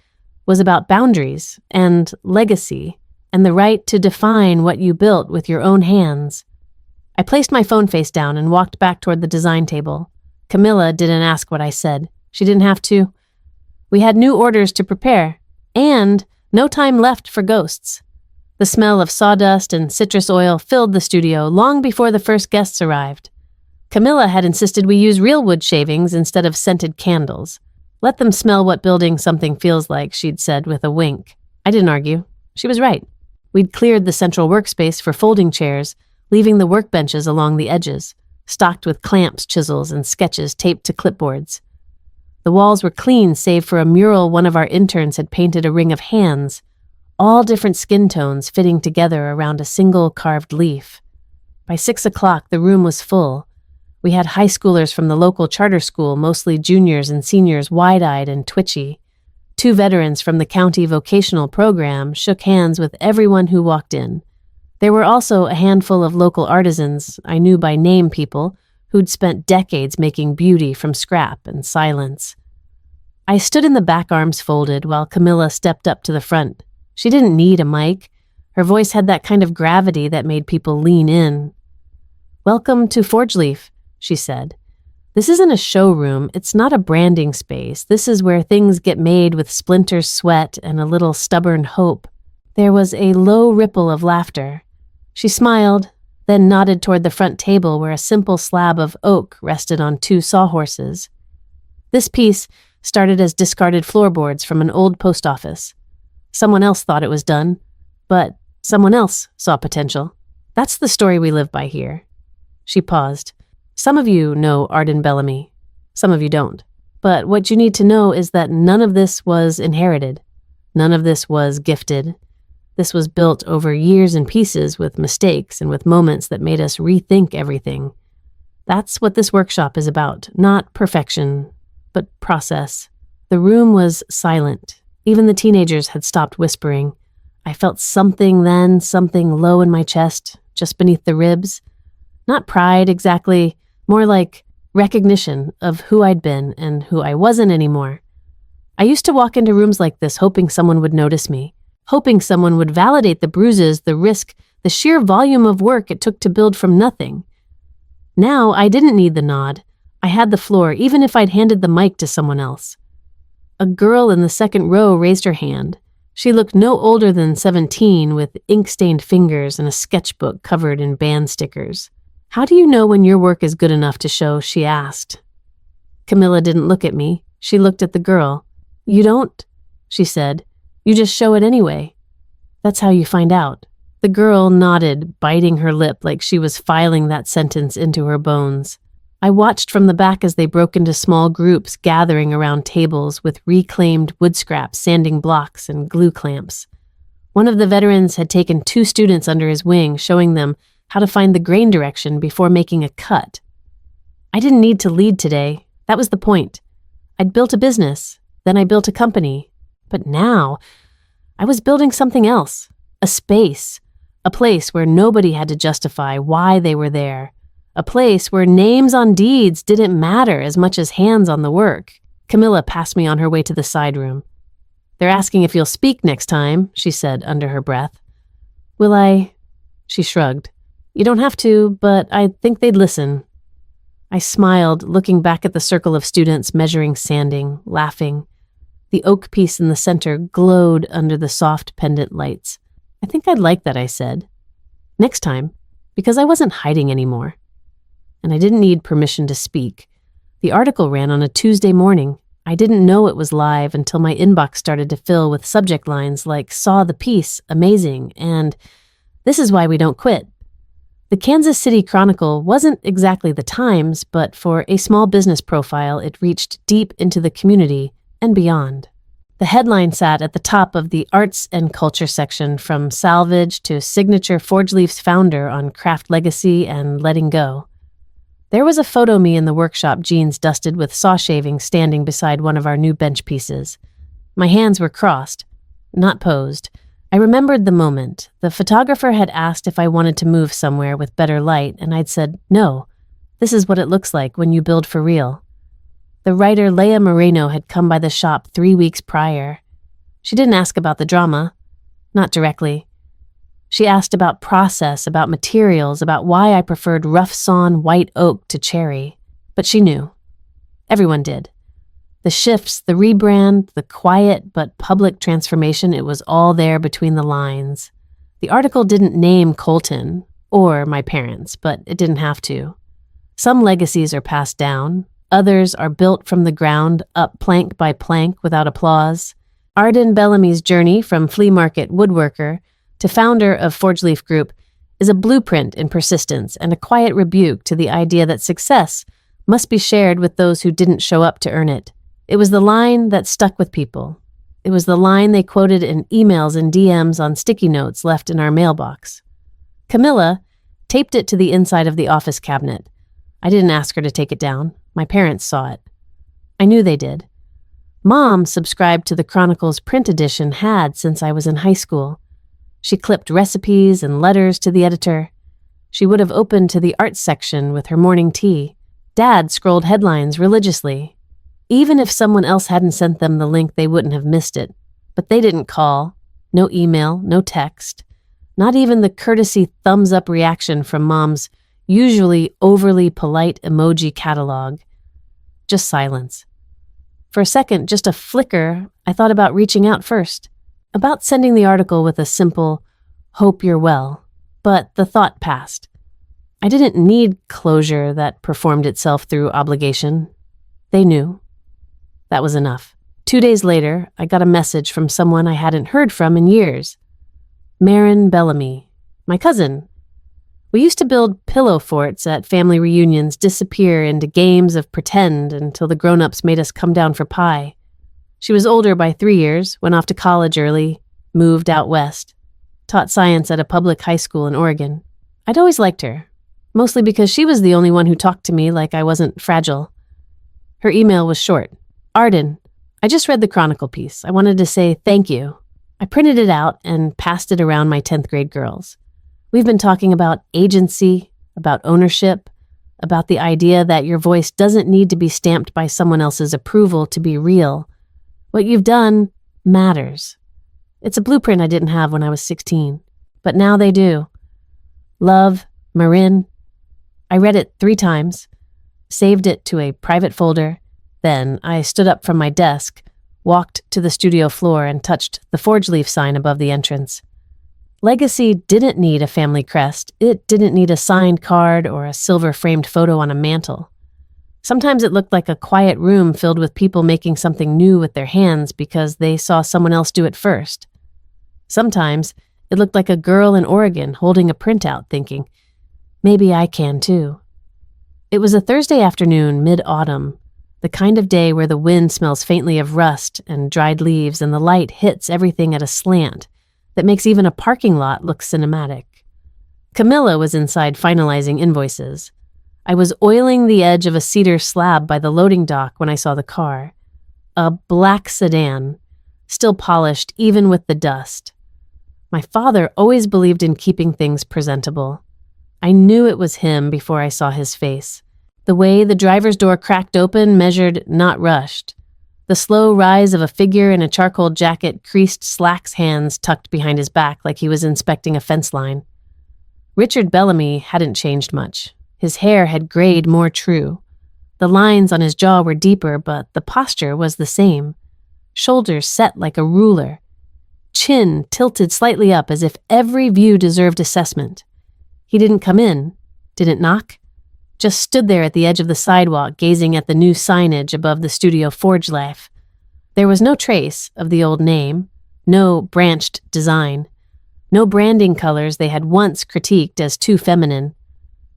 was about boundaries and legacy and the right to define what you built with your own hands. I placed my phone face down and walked back toward the design table. Camilla didn't ask what I said. She didn't have to. We had new orders to prepare. And no time left for ghosts. The smell of sawdust and citrus oil filled the studio long before the first guests arrived. Camilla had insisted we use real wood shavings instead of scented candles. Let them smell what building something feels like, she'd said with a wink. I didn't argue. She was right. We'd cleared the central workspace for folding chairs, leaving the workbenches along the edges, stocked with clamps, chisels, and sketches taped to clipboards. The walls were clean save for a mural one of our interns had painted a ring of hands, all different skin tones fitting together around a single carved leaf. By 6 o'clock, the room was full. We had high schoolers from the local charter school, mostly juniors and seniors, wide-eyed and twitchy. 2 veterans from the county vocational program shook hands with everyone who walked in. There were also a handful of local artisans, I knew by name people, who'd spent decades making beauty from scrap and silence. I stood in the back, arms folded, while Camilla stepped up to the front. She didn't need a mic. Her voice had that kind of gravity that made people lean in. "Welcome to Forge Leaf," she said. "This isn't a showroom. It's not a branding space. This is where things get made with splinter sweat and a little stubborn hope." There was a low ripple of laughter. She smiled, then nodded toward the front table where a simple slab of oak rested on 2 sawhorses. This piece started as discarded floorboards from an old post office. Someone else thought it was done, but someone else saw potential. That's the story we live by here. She paused. Some of you know Arden Bellamy. Some of you don't. But what you need to know is that none of this was inherited. None of this was gifted. This was built over years and pieces with mistakes and with moments that made us rethink everything. That's what this workshop is about, not perfection, but process. The room was silent. Even the teenagers had stopped whispering. I felt something then, something low in my chest, just beneath the ribs. Not pride exactly, more like recognition of who I'd been and who I wasn't anymore. I used to walk into rooms like this hoping someone would notice me, hoping someone would validate the bruises, the risk, the sheer volume of work it took to build from nothing. Now I didn't need the nod. I had the floor, even if I'd handed the mic to someone else. A girl in the second row raised her hand. She looked no older than 17, with ink-stained fingers and a sketchbook covered in band stickers. "How do you know when your work is good enough to show?" she asked. Camilla didn't look at me. She looked at the girl. "You don't," she said. "You just show it anyway. That's how you find out." The girl nodded, biting her lip like she was filing that sentence into her bones. I watched from the back as they broke into small groups gathering around tables with reclaimed wood scraps, sanding blocks, and glue clamps. One of the veterans had taken 2 students under his wing, showing them how to find the grain direction before making a cut. I didn't need to lead today. That was the point. I'd built a business. Then I built a company. But now, I was building something else. A space. A place where nobody had to justify why they were there. A place where names on deeds didn't matter as much as hands on the work. Camilla passed me on her way to the side room. "They're asking if you'll speak next time," she said under her breath. "Will I?" She shrugged. "You don't have to, but I think they'd listen." I smiled, looking back at the circle of students measuring sanding, laughing. The oak piece in the center glowed under the soft pendant lights. "I think I'd like that," I said. "Next time," because I wasn't hiding anymore. And I didn't need permission to speak. The article ran on a Tuesday morning. I didn't know it was live until my inbox started to fill with subject lines like "saw the piece, amazing," and "this is why we don't quit." The Kansas City Chronicle wasn't exactly the Times, but for a small business profile, it reached deep into the community and beyond. The headline sat at the top of the arts and culture section, from salvaged to signature Forge Leaf's founder on craft legacy and letting go. There was a photo me in the workshop, jeans dusted with saw shavings, standing beside one of our new bench pieces. My hands were crossed, not posed. I remembered the moment. The photographer had asked if I wanted to move somewhere with better light, and I'd said, "No, this is what it looks like when you build for real." The writer Leah Moreno had come by the shop 3 weeks prior. She didn't ask about the drama, not directly. She asked about process, about materials, about why I preferred rough-sawn white oak to cherry. But she knew. Everyone did. The shifts, the rebrand, the quiet but public transformation, it was all there between the lines. The article didn't name Colton or my parents, but it didn't have to. Some legacies are passed down. Others are built from the ground up, plank by plank, without applause. Arden Bellamy's journey from flea market woodworker to founder of Forge Leaf Group is a blueprint in persistence and a quiet rebuke to the idea that success must be shared with those who didn't show up to earn it. It was the line that stuck with people. It was the line they quoted in emails and DMs on sticky notes left in our mailbox. Camilla taped it to the inside of the office cabinet. I didn't ask her to take it down. My parents saw it. I knew they did. Mom subscribed to the Chronicle's print edition, had since I was in high school. She clipped recipes and letters to the editor. She would have opened to the arts section with her morning tea. Dad scrolled headlines religiously. Even if someone else hadn't sent them the link, they wouldn't have missed it. But they didn't call. No email, no text. Not even the courtesy thumbs-up reaction from Mom's usually overly polite emoji catalog. Just silence. For a second, just a flicker, I thought about reaching out first. About sending the article with a simple, "Hope you're well." But the thought passed. I didn't need closure that performed itself through obligation. They knew. That was enough. 2 days later, I got a message from someone I hadn't heard from in years. Marin Bellamy, my cousin. We used to build pillow forts at family reunions, disappear into games of pretend until the grown-ups made us come down for pie. She was older by 3 years, went off to college early, moved out west, taught science at a public high school in Oregon. I'd always liked her, mostly because she was the only one who talked to me like I wasn't fragile. Her email was short. "Arden, I just read the Chronicle piece. I wanted to say thank you." I printed it out and passed it around my 10th grade girls. We've been talking about agency, about ownership, about the idea that your voice doesn't need to be stamped by someone else's approval to be real. What you've done matters. It's a blueprint I didn't have when I was 16, but now they do. Love, Marin. I read it 3 times, saved it to a private folder. Then I stood up from my desk, walked to the studio floor, and touched the Forge Leaf sign above the entrance. Legacy didn't need a family crest. It didn't need a signed card or a silver-framed photo on a mantle. Sometimes it looked like a quiet room filled with people making something new with their hands because they saw someone else do it first. Sometimes it looked like a girl in Oregon holding a printout thinking, maybe I can too. It was a Thursday afternoon, mid-autumn, the kind of day where the wind smells faintly of rust and dried leaves and the light hits everything at a slant that makes even a parking lot look cinematic. Camilla was inside finalizing invoices. I was oiling the edge of a cedar slab by the loading dock when I saw the car. A black sedan, still polished even with the dust. My father always believed in keeping things presentable. I knew it was him before I saw his face. The way the driver's door cracked open measured, not rushed. The slow rise of a figure in a charcoal jacket creased Slack's hands tucked behind his back like he was inspecting a fence line. Richard Bellamy hadn't changed much. His hair had grayed more true. The lines on his jaw were deeper, but the posture was the same. Shoulders set like a ruler. Chin tilted slightly up as if every view deserved assessment. He didn't come in, didn't knock, just stood there at the edge of the sidewalk gazing at the new signage above the studio Forge Life. There was no trace of the old name, no branched design, no branding colors they had once critiqued as too feminine.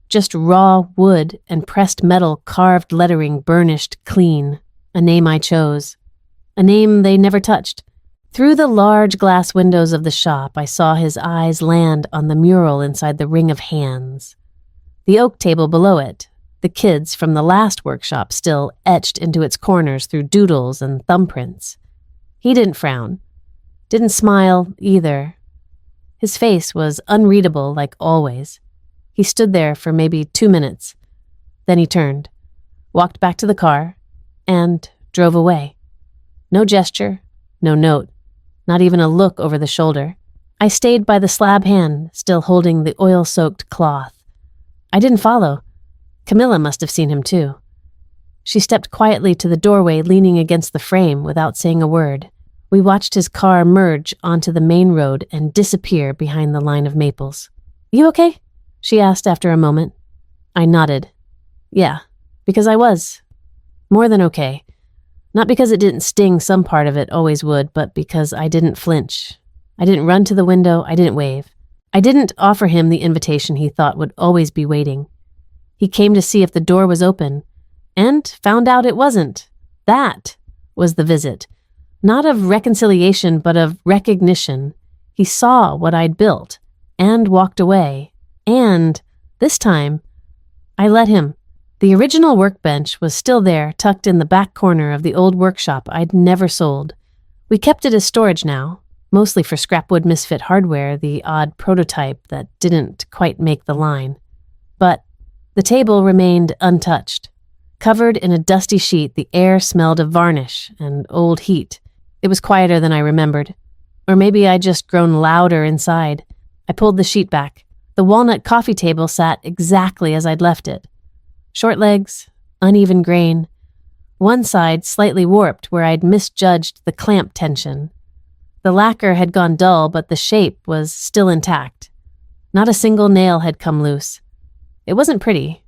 Just raw wood and pressed metal carved lettering burnished clean, a name I chose, a name they never touched. Through the large glass windows of the shop, I saw his eyes land on the mural inside the ring of hands. The oak table below it, the kids from the last workshop still etched into its corners through doodles and thumbprints. He didn't frown, didn't smile either. His face was unreadable like always. He stood there for maybe 2 minutes. Then he turned, walked back to the car, and drove away. No gesture, no note. Not even a look over the shoulder. I stayed by the slab hand, still holding the oil-soaked cloth. I didn't follow. Camilla must have seen him too. She stepped quietly to the doorway, leaning against the frame without saying a word. We watched his car merge onto the main road and disappear behind the line of maples. "You okay?" she asked after a moment. I nodded. Yeah, because I was. More than okay. Not because it didn't sting, some part of it always would, but because I didn't flinch. I didn't run to the window, I didn't wave. I didn't offer him the invitation he thought would always be waiting. He came to see if the door was open, and found out it wasn't. That was the visit. Not of reconciliation, but of recognition. He saw what I'd built, and walked away. And, this time, I let him. The original workbench was still there, tucked in the back corner of the old workshop I'd never sold. We kept it as storage now, mostly for scrapwood misfit hardware, the odd prototype that didn't quite make the line. But the table remained untouched. Covered in a dusty sheet, the air smelled of varnish and old heat. It was quieter than I remembered. Or maybe I'd just grown louder inside. I pulled the sheet back. The walnut coffee table sat exactly as I'd left it. Short legs, uneven grain. One side slightly warped where I'd misjudged the clamp tension. The lacquer had gone dull, but the shape was still intact. Not a single nail had come loose. It wasn't pretty.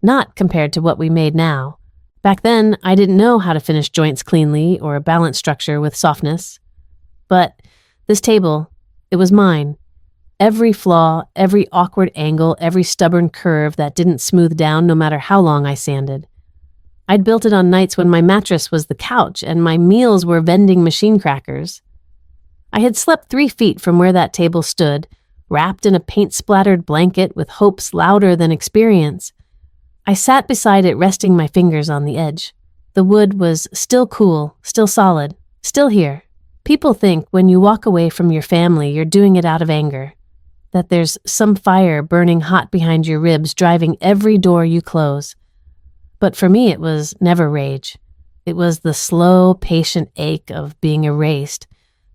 Not compared to what we made now. Back then, I didn't know how to finish joints cleanly or balance structure with softness. But this table, it was mine. Every flaw, every awkward angle, every stubborn curve that didn't smooth down no matter how long I sanded. I'd built it on nights when my mattress was the couch and my meals were vending machine crackers. I had slept 3 feet from where that table stood, wrapped in a paint-splattered blanket with hopes louder than experience. I sat beside it, resting my fingers on the edge. The wood was still cool, still solid, still here. People think when you walk away from your family, you're doing it out of anger. That there's some fire burning hot behind your ribs, driving every door you close. But for me, it was never rage. It was the slow, patient ache of being erased,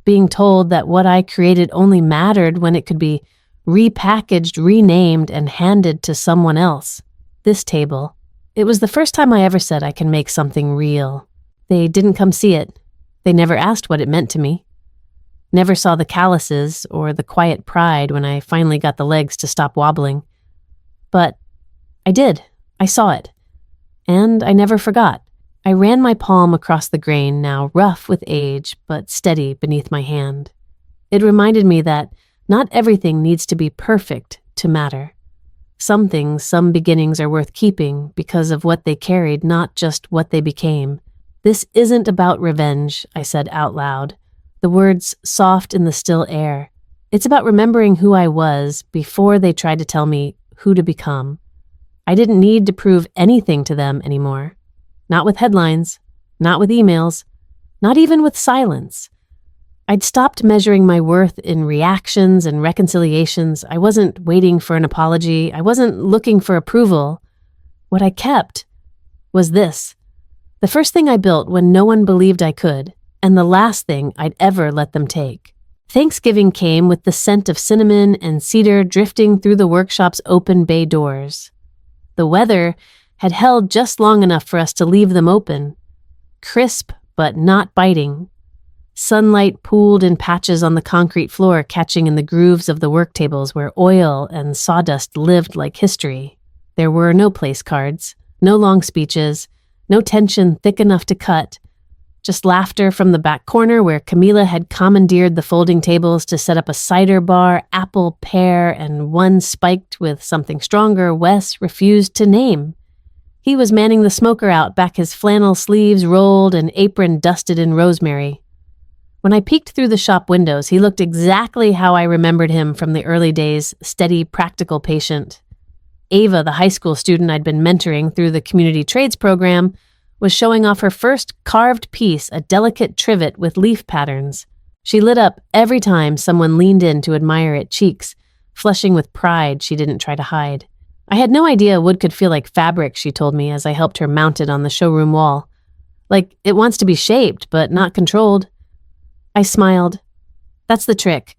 being told that what I created only mattered when it could be repackaged, renamed, and handed to someone else. This table. It was the first time I ever said I can make something real. They didn't come see it. They never asked what it meant to me. Never saw the calluses or the quiet pride when I finally got the legs to stop wobbling. But I did. I saw it. And I never forgot. I ran my palm across the grain, now rough with age, but steady beneath my hand. It reminded me that not everything needs to be perfect to matter. Some things, some beginnings are worth keeping because of what they carried, not just what they became. This isn't about revenge, I said out loud, the words soft in the still air. It's about remembering who I was before they tried to tell me who to become. I didn't need to prove anything to them anymore. Not with headlines, not with emails, not even with silence. I'd stopped measuring my worth in reactions and reconciliations. I wasn't waiting for an apology. I wasn't looking for approval. What I kept was this: the first thing I built when no one believed I could, and the last thing I'd ever let them take. Thanksgiving came with the scent of cinnamon and cedar drifting through the workshop's open bay doors. The weather had held just long enough for us to leave them open, crisp but not biting. Sunlight pooled in patches on the concrete floor, catching in the grooves of the work tables where oil and sawdust lived like history. There were no place cards, no long speeches, no tension thick enough to cut, just laughter from the back corner where Camila had commandeered the folding tables to set up a cider bar, apple, pear, and one spiked with something stronger Wes refused to name. He was manning the smoker out, back his flannel sleeves rolled and apron dusted in rosemary. When I peeked through the shop windows, he looked exactly how I remembered him from the early days, steady, practical patient. Ava, the high school student I'd been mentoring through the community trades program, was showing off her first carved piece, a delicate trivet with leaf patterns. She lit up every time someone leaned in to admire it, cheeks flushing with pride she didn't try to hide. I had no idea wood could feel like fabric, she told me as I helped her mount it on the showroom wall. Like it wants to be shaped, but not controlled. I smiled. That's the trick.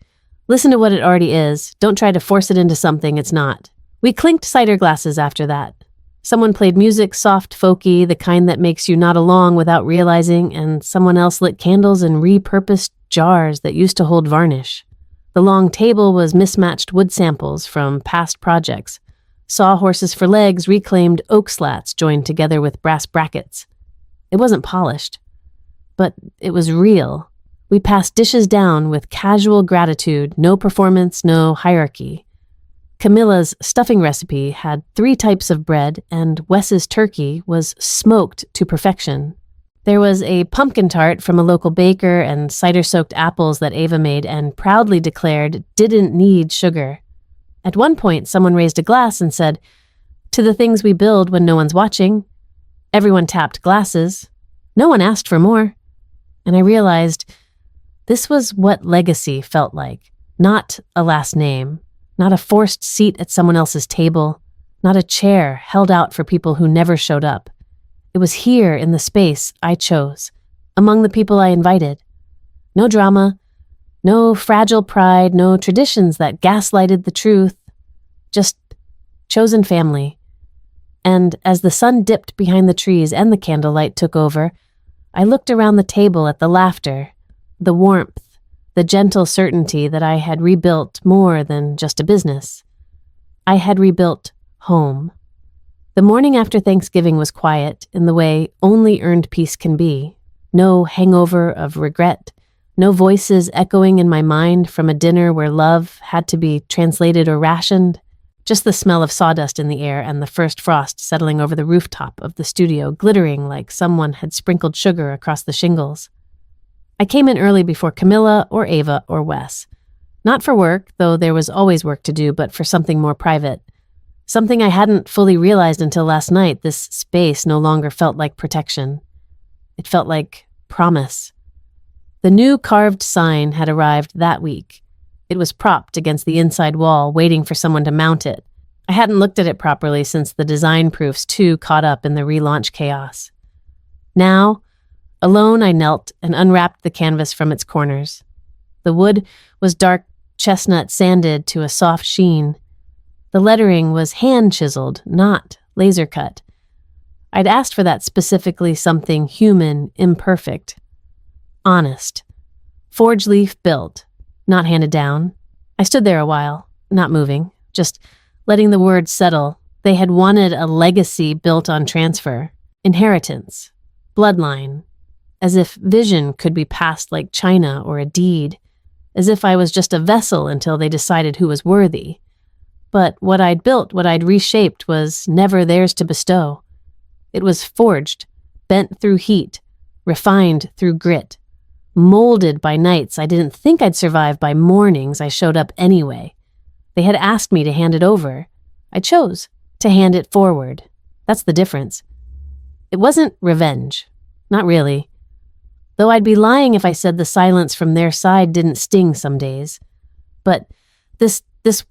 Listen to what it already is. Don't try to force it into something it's not. We clinked cider glasses after that. Someone played music, soft, folky, the kind that makes you nod along without realizing, and someone else lit candles and repurposed jars that used to hold varnish. The long table was mismatched wood samples from past projects. Sawhorses for legs, reclaimed oak slats joined together with brass brackets. It wasn't polished, but it was real. We passed dishes down with casual gratitude, no performance, no hierarchy. Camilla's stuffing recipe had 3 types of bread, and Wes's turkey was smoked to perfection. There was a pumpkin tart from a local baker and cider-soaked apples that Ava made and proudly declared didn't need sugar. At one point, someone raised a glass and said, "To the things we build when no one's watching." Everyone tapped glasses. No one asked for more. And I realized this was what legacy felt like, not a last name. Not a forced seat at someone else's table, not a chair held out for people who never showed up. It was here in the space I chose, among the people I invited. No drama, no fragile pride, no traditions that gaslighted the truth, just chosen family. And as the sun dipped behind the trees and the candlelight took over, I looked around the table at the laughter, the warmth, the gentle certainty that I had rebuilt more than just a business. I had rebuilt home. The morning after Thanksgiving was quiet in the way only earned peace can be. No hangover of regret, no voices echoing in my mind from a dinner where love had to be translated or rationed, just the smell of sawdust in the air and the first frost settling over the rooftop of the studio, glittering like someone had sprinkled sugar across the shingles. I came in early before Camilla or Ava or Wes. Not for work, though there was always work to do, but for something more private. Something I hadn't fully realized until last night. This space no longer felt like protection. It felt like promise. The new carved sign had arrived that week. It was propped against the inside wall, waiting for someone to mount it. I hadn't looked at it properly since the design proofs too caught up in the relaunch chaos. Now, alone, I knelt and unwrapped the canvas from its corners. The wood was dark chestnut sanded to a soft sheen. The lettering was hand-chiseled, not laser-cut. I'd asked for that specifically, something human, imperfect. Honest. Forge leaf built, not handed down. I stood there a while, not moving, just letting the words settle. They had wanted a legacy built on transfer, inheritance, bloodline. As if vision could be passed like china or a deed, as if I was just a vessel until they decided who was worthy. But what I'd built, what I'd reshaped, was never theirs to bestow. It was forged, bent through heat, refined through grit, molded by nights I didn't think I'd survive, by mornings I showed up anyway. They had asked me to hand it over. I chose to hand it forward. That's the difference. It wasn't revenge. Not really. though I'd be lying if I said the silence from their side didn't sting some days. But this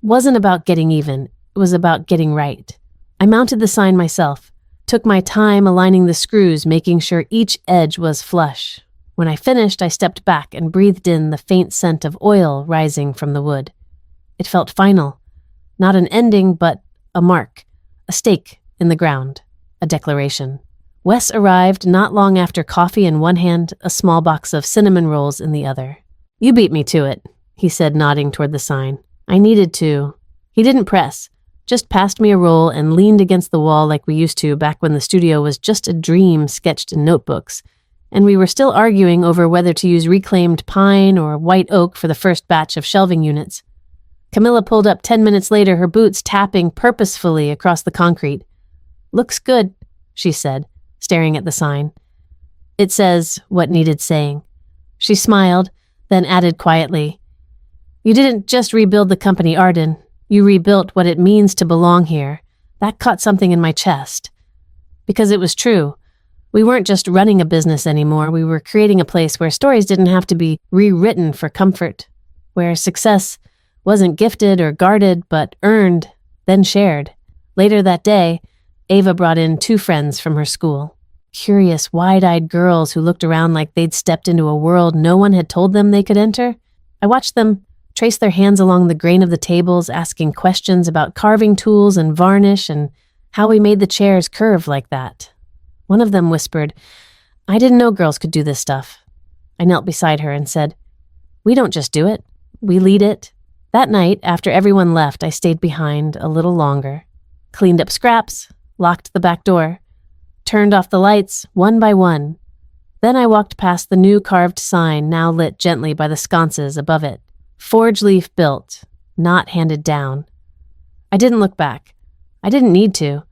wasn't about getting even, it was about getting right. I mounted the sign myself, took my time aligning the screws, making sure each edge was flush. When I finished, I stepped back and breathed in the faint scent of oil rising from the wood. It felt final. Not an ending, but a mark, a stake in the ground, a declaration. Wes arrived not long after, coffee in one hand, a small box of cinnamon rolls in the other. "You beat me to it," he said, nodding toward the sign. "I needed to." He didn't press, just passed me a roll and leaned against the wall like we used to back when the studio was just a dream sketched in notebooks, and we were still arguing over whether to use reclaimed pine or white oak for the first batch of shelving units. Camilla pulled up 10 minutes later, her boots tapping purposefully across the concrete. "Looks good," she said, staring at the sign. "It says what needed saying." She smiled, then added quietly, "You didn't just rebuild the company, Arden. You rebuilt what it means to belong here." That caught something in my chest. Because it was true. We weren't just running a business anymore. We were creating a place where stories didn't have to be rewritten for comfort, where success wasn't gifted or guarded, but earned, then shared. Later that day, Ava brought in 2 friends from her school. Curious, wide-eyed girls who looked around like they'd stepped into a world no one had told them they could enter. I watched them trace their hands along the grain of the tables, asking questions about carving tools and varnish and how we made the chairs curve like that. One of them whispered, "I didn't know girls could do this stuff." I knelt beside her and said, "We don't just do it, we lead it." That night, after everyone left, I stayed behind a little longer, cleaned up scraps, locked the back door, turned off the lights one by one. Then I walked past the new carved sign, now lit gently by the sconces above it. Forge leaf built, not handed down. I didn't look back. I didn't need to.